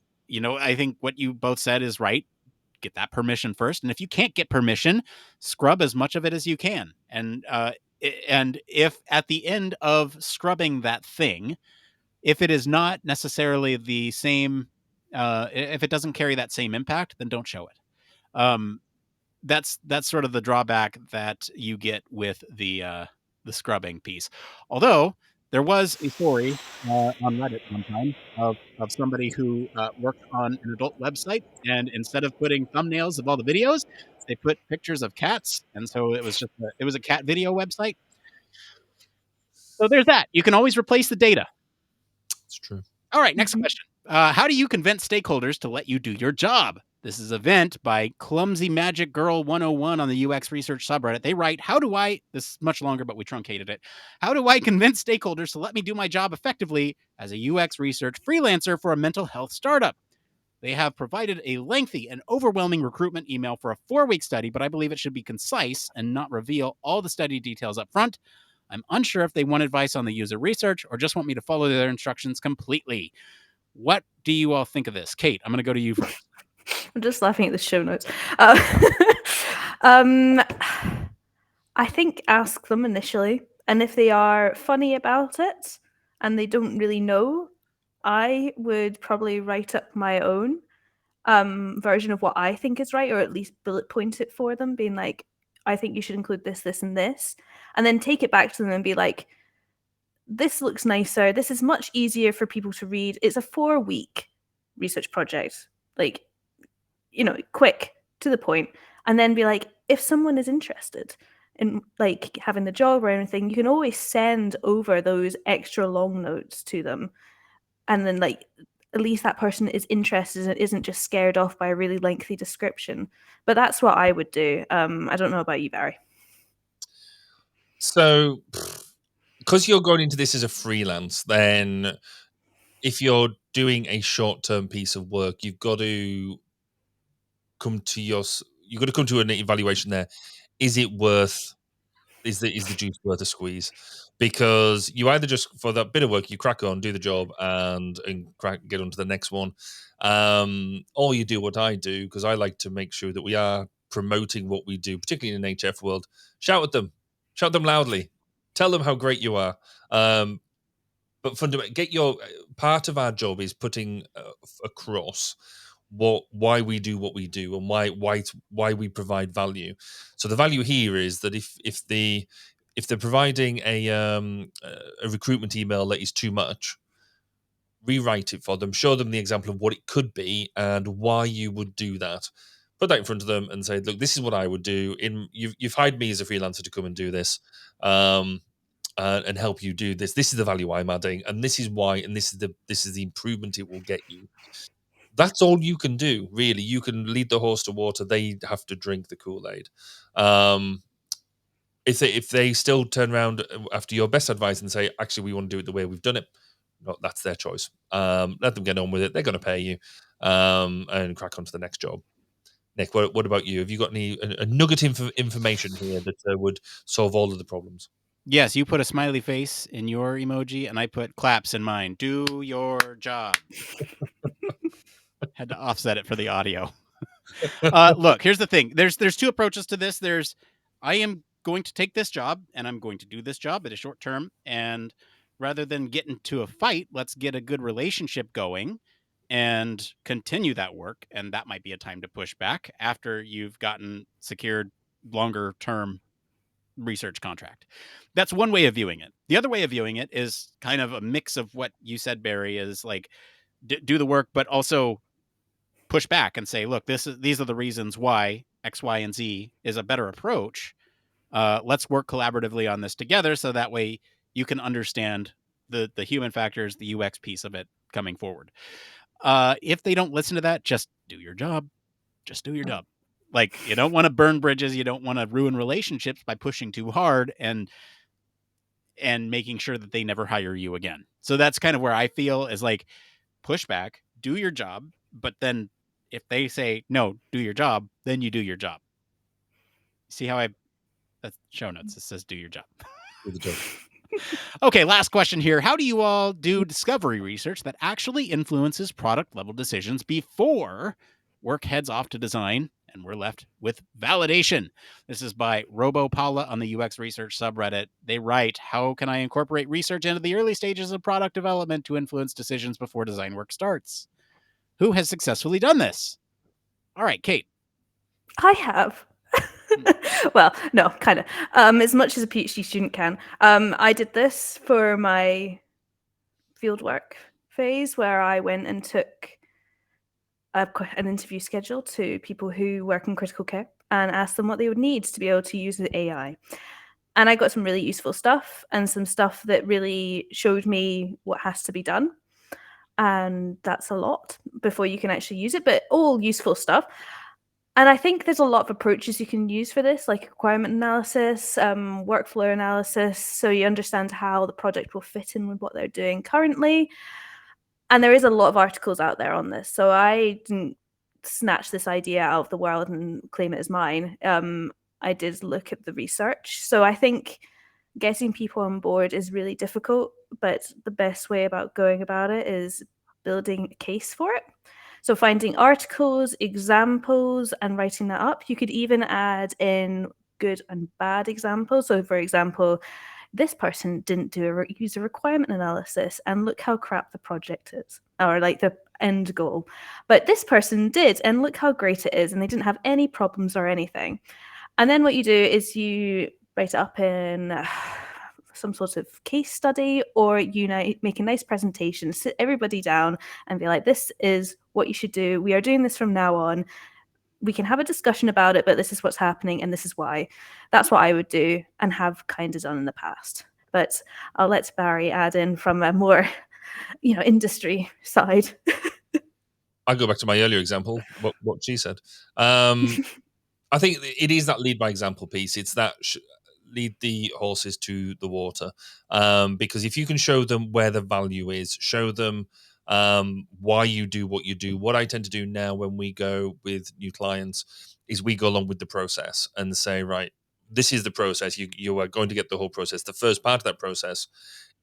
think what you both said is right. Get that permission first. And if you can't get permission, scrub as much of it as you can. And if at the end of scrubbing that thing, if it is not necessarily the same, if it doesn't carry that same impact, then don't show it. That's sort of the drawback that you get with the scrubbing piece. Although there was a story on Reddit one time of somebody who worked on an adult website, and instead of putting thumbnails of all the videos, they put pictures of cats, and so it was a cat video website. So there's that. You can always replace the data. It's true. All right, next question. How do you convince stakeholders to let you do your job? This is a vent by Clumsy Magic Girl 101 on the UX Research subreddit. They write, this is much longer, but we truncated it. How do I convince stakeholders to let me do my job effectively as a UX research freelancer for a mental health startup? They have provided a lengthy and overwhelming recruitment email for a 4-week study, but I believe it should be concise and not reveal all the study details up front. I'm unsure if they want advice on the user research or just want me to follow their instructions completely. What do you all think of this? Kate, I'm going to go to you first. I'm just laughing at the show notes. I think ask them initially, and if they are funny about it and they don't really know, I would probably write up my own version of what I think is right, or at least bullet point it for them, being like, I think you should include this, this, and this, and then take it back to them and be like, this looks nicer. This is much easier for people to read. It's a 4-week research project. Like, quick, to the point. And then be like, if someone is interested in like having the job or anything, you can always send over those extra long notes to them. And then like, at least that person is interested and isn't just scared off by a really lengthy description. But that's what I would do. I don't know about you, Barry. So, because you're going into this as a freelance, then if you're doing a short-term piece of work, you've got to come to an evaluation there. Is it worth? Is the juice worth a squeeze? Because you either just, for that bit of work, you crack on, do the job, and get on to the next one, or you do what I do, because I like to make sure that we are promoting what we do, particularly in an HF world. Shout them loudly, tell them how great you are. But fundamentally, get your part of our job is putting across why we do what we do and why we provide value. So the value here is that if they're providing a recruitment email that is too much, rewrite it for them, show them the example of what it could be and why you would do that. Put that in front of them and say, look, this is what I would do. You've hired me as a freelancer to come and do this. And help you do this. This is the value I'm adding, and this is why, and this is the improvement it will get you. That's all you can do, really. You can lead the horse to water. They have to drink the Kool-Aid. If they still turn around after your best advice and say, actually, we want to do it the way we've done it, no, that's their choice. Let them get on with it. They're going to pay you, and crack on to the next job. Nick, what about you? Have you got a nugget information here that would solve all of the problems? Yes, you put a smiley face in your emoji, and I put claps in mine. Do your job. Had to offset it for the audio. Look, here's the thing. There's 2 approaches to this. I am going to take this job, and I'm going to do this job at a short term. And rather than get into a fight, let's get a good relationship going and continue that work. And that might be a time to push back after you've gotten secured longer term research contract. That's one way of viewing it. The other way of viewing it is kind of a mix of what you said, Barry, is like do the work, but also push back and say, look, these are the reasons why X, Y, and Z is a better approach. Let's work collaboratively on this together, so that way you can understand the human factors, the UX piece of it coming forward. If they don't listen to that, just do your job. Just do your job. Like, you don't want to burn bridges. You don't want to ruin relationships by pushing too hard and making sure that they never hire you again. So that's kind of where I feel is like, push back, do your job. But then if they say, no, do your job, then you do your job. See how that's show notes. It says do your job. Do the job. Okay, last question here. How do you all do discovery research that actually influences product level decisions before work heads off to design and we're left with validation? This is by robopala on the UX Research subreddit. They write, how can I incorporate research into the early stages of product development to influence decisions before design work starts? Who has successfully done this? All right, Kate. I have. Well, no, kind of. As much as a PhD student can. I did this for my fieldwork phase, where I went and took an interview schedule to people who work in critical care and asked them what they would need to be able to use the AI. And I got some really useful stuff and some stuff that really showed me what has to be done. And that's a lot before you can actually use it, but all useful stuff. And I think there's a lot of approaches you can use for this, like requirement analysis, workflow analysis, so you understand how the project will fit in with what they're doing currently. And there is a lot of articles out there on this, so I didn't snatch this idea out of the world and claim it as mine. I did look at the research, so I think getting people on board is really difficult, but the best way about going about it is building a case for it. So finding articles, examples, and writing that up. You could even add in good and bad examples. So for example, this person didn't do a user requirement analysis, and look how crap the project is, or like the end goal. But this person did, and look how great it is, and they didn't have any problems or anything. And then what you do is you write it up in some sort of case study, or you make a nice presentation, sit everybody down and be like, this is what you should do. We are doing this from now on. We can have a discussion about it, but this is what's happening and this is why. That's what I would do and have kind of done in the past. But I'll let Barry add in from a more, industry side. I go back to my earlier example, what she said. I think it is that lead by example piece. It's that lead the horses to the water, because if you can show them where the value is, show them why you do what you do. What I tend to do now when we go with new clients is we go along with the process and say, right, this is the process. You are going to get the whole process. The first part of that process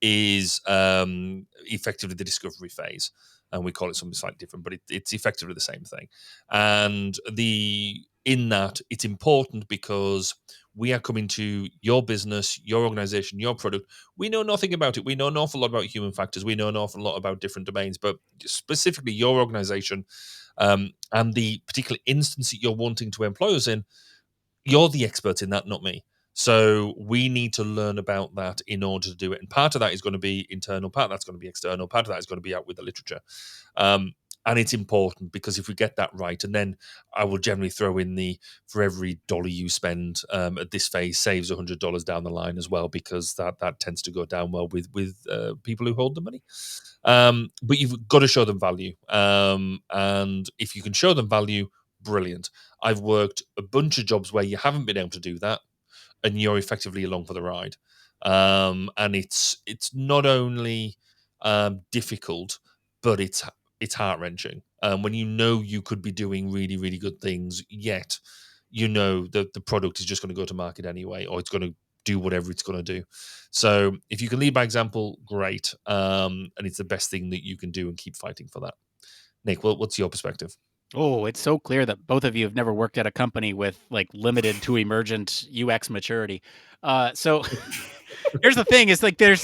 is effectively the discovery phase, and we call it something slightly different, but it's effectively the same thing. And in that, it's important because we are coming to your business, your organization, your product. We know nothing about it. We know an awful lot about human factors. We know an awful lot about different domains, but specifically your organization and the particular instance that you're wanting to employ us in, you're the expert in that, not me. So we need to learn about that in order to do it. And part of that is going to be internal, part of that's going to be external, part of that is going to be out with the literature. And it's important because if we get that right, and then I will generally throw in for every dollar you spend at this phase saves $100 down the line as well, because that tends to go down well with people who hold the money. But you've got to show them value. And if you can show them value, brilliant. I've worked a bunch of jobs where you haven't been able to do that, and you're effectively along for the ride. And it's not only difficult, but it's heart-wrenching. When you could be doing really, really good things, yet that the product is just going to go to market anyway, or it's going to do whatever it's going to do. So if you can lead by example, great. And it's the best thing that you can do, and keep fighting for that. Nick, what's your perspective? Oh, it's so clear that both of you have never worked at a company with like limited to emergent UX maturity. So here's the thing: is like there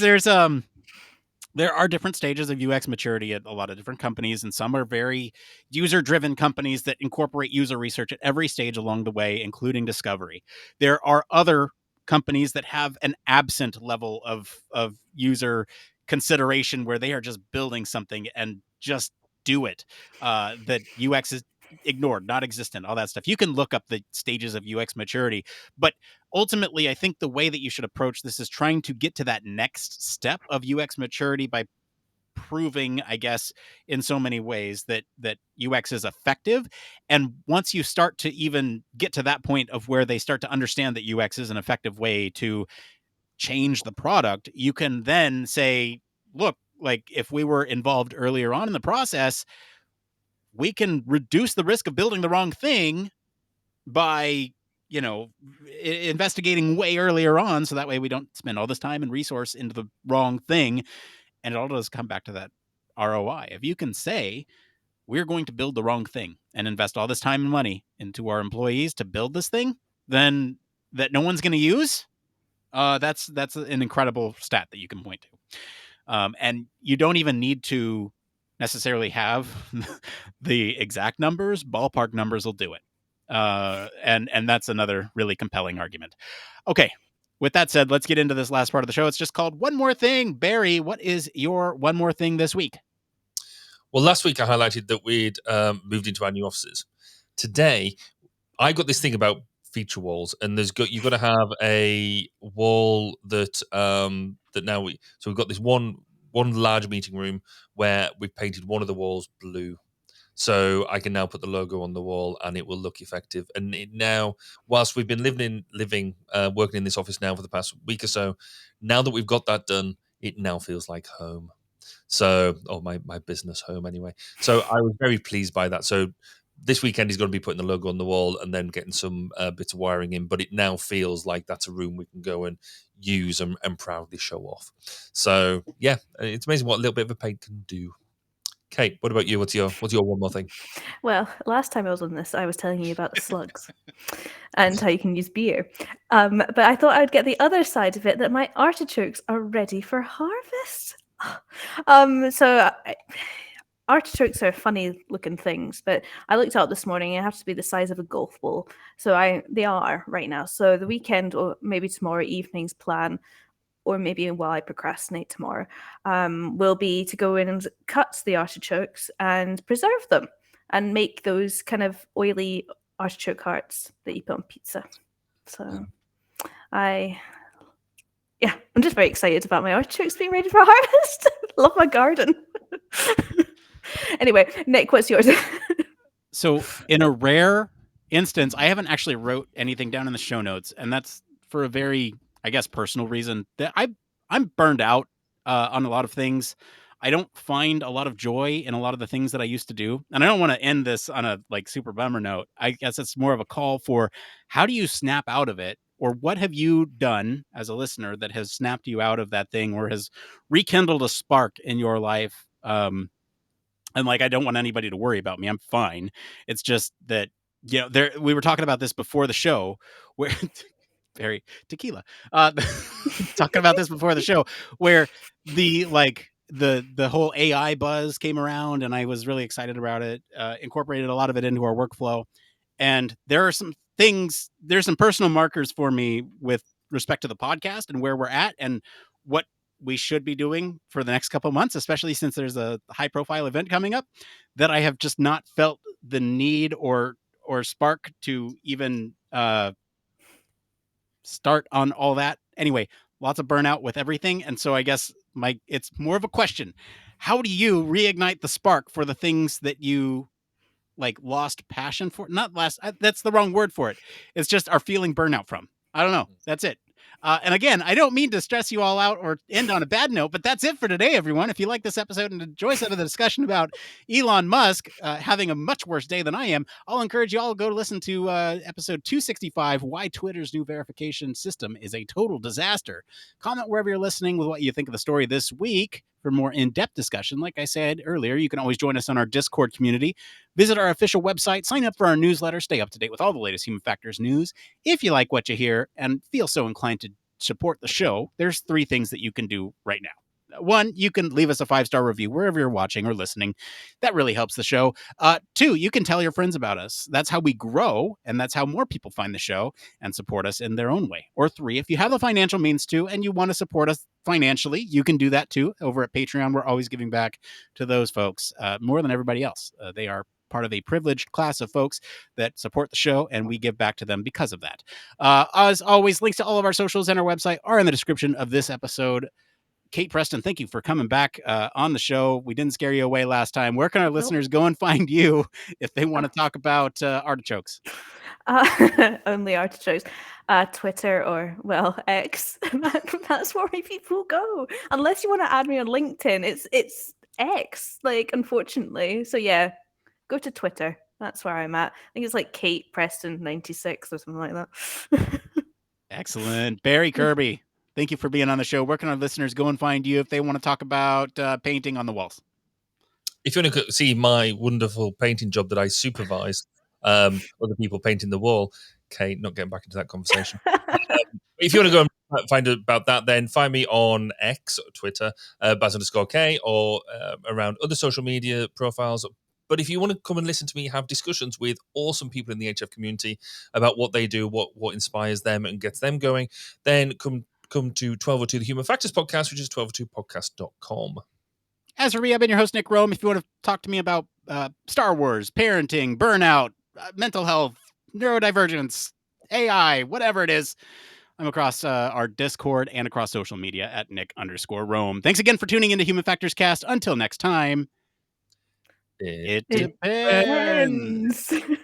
are different stages of UX maturity at a lot of different companies, and some are very user-driven companies that incorporate user research at every stage along the way, including discovery. There are other companies that have an absent level of user consideration, where they are just building something and just do it. That UX is ignored, not existent, all that stuff. You can look up the stages of UX maturity, but ultimately, I think the way that you should approach this is trying to get to that next step of UX maturity by proving, I guess, in so many ways that UX is effective. And once you start to even get to that point of where they start to understand that UX is an effective way to change the product, you can then say, look, like if we were involved earlier on in the process, we can reduce the risk of building the wrong thing by investigating way earlier on, so that way we don't spend all this time and resource into the wrong thing. And it all does come back to that ROI. If you can say, we're going to build the wrong thing and invest all this time and money into our employees to build this thing, then that no one's going to use, that's an incredible stat that you can point to. And you don't even need to necessarily have the exact numbers. Ballpark numbers will do it. and that's another really compelling argument. Okay. With that said, let's get into this last part of the show. It's just called One More Thing. Barry, what is your one more thing this week? Well, last week I highlighted that we'd moved into our new offices. Today, I got this thing about feature walls, and you've got to have a wall that so we've got this one large meeting room where we've painted one of the walls blue. So I can now put the logo on the wall and it will look effective. And now, whilst we've been working in this office now for the past week or so, now that we've got that done, it now feels like home. So, my business home anyway. So I was very pleased by that. So this weekend he's going to be putting the logo on the wall and then getting some bits of wiring in. But it now feels like that's a room we can go and use and proudly show off. So yeah, it's amazing what a little bit of a paint can do. Kate, what about you? What's your one more thing? Well, last time I was on this, I was telling you about the slugs and how you can use beer. But I thought I'd get the other side of it, that my artichokes are ready for harvest. Artichokes are funny looking things, but I looked out this morning. It have to be the size of a golf ball. So they are right now. So the weekend or maybe tomorrow evening's plan, or maybe while I procrastinate tomorrow, will be to go in and cut the artichokes and preserve them and make those kind of oily artichoke hearts that you put on pizza. So I'm just very excited about my artichokes being ready for harvest. Love my garden. Anyway, Nick, what's yours? So in a rare instance, I haven't actually wrote anything down in the show notes, and that's for a very, I guess, personal reason. That I'm burned out on a lot of things. I don't find a lot of joy in a lot of the things that I used to do. And I don't want to end this on a super bummer note. I guess it's more of a call for how do you snap out of it? Or what have you done as a listener that has snapped you out of that thing or has rekindled a spark in your life? And I don't want anybody to worry about me. I'm fine. It's just that, we were talking about this before the show where very tequila, talking about this before the show where the whole AI buzz came around and I was really excited about it, incorporated a lot of it into our workflow. And there's some personal markers for me with respect to the podcast and where we're at and what we should be doing for the next couple of months, especially since there's a high profile event coming up, that I have just not felt the need or spark to even start on all that. Anyway, lots of burnout with everything. And so I guess it's more of a question. How do you reignite the spark for the things that you lost passion for? That's the wrong word for it. It's just are feeling burnout from. I don't know. That's it. And again, I don't mean to stress you all out or end on a bad note, but that's it for today, everyone. If you like this episode and enjoy some of the discussion about Elon Musk having a much worse day than I am, I'll encourage you all to go listen to episode 265, Why Twitter's New Verification System is a Total Disaster. Comment wherever you're listening with what you think of the story this week. For more in-depth discussion, like I said earlier, you can always join us on our Discord community. Visit our official website, sign up for our newsletter, stay up to date with all the latest human factors news. If you like what you hear and feel so inclined to support the show, there's 3 things that you can do right now. 1, you can leave us a 5-star review wherever you're watching or listening. That really helps the show. 2, you can tell your friends about us. That's how we grow, and that's how more people find the show and support us in their own way. Or 3, if you have the financial means to and you want to support us financially, you can do that too. Over at Patreon, we're always giving back to those folks more than everybody else. They are part of a privileged class of folks that support the show, and we give back to them because of that. As always, links to all of our socials and our website are in the description of this episode. Kate, Preston, thank you for coming back on the show. We didn't scare you away last time. Where can our listeners go and find you if they want to talk about artichokes? Only artichokes. Twitter or, X. That's where people go. Unless you want to add me on LinkedIn, it's X, unfortunately. So yeah, go to Twitter. That's where I'm at. I think it's Kate Preston 96 or something like that. Excellent. Barry, Kirby, thank you for being on the show. Where can our listeners go and find you if they want to talk about painting on the walls? If you want to see my wonderful painting job that I supervise, other people painting the wall, Kate, not getting back into that conversation. If you want to go and find out about that, then find me on X or Twitter, Baz_K, or around other social media profiles, But if you want to come and listen to me have discussions with awesome people in the HF community about what they do, what inspires them and gets them going, then come to 1202 the Human Factors Podcast, which is 1202podcast.com. As for me, I've been your host, Nick Roome. If you want to talk to me about Star Wars, parenting, burnout, mental health, neurodivergence, AI, whatever it is, I'm across our Discord and across social media at Nick_Roome. Thanks again for tuning into Human Factors Cast. Until next time, it depends. Depends.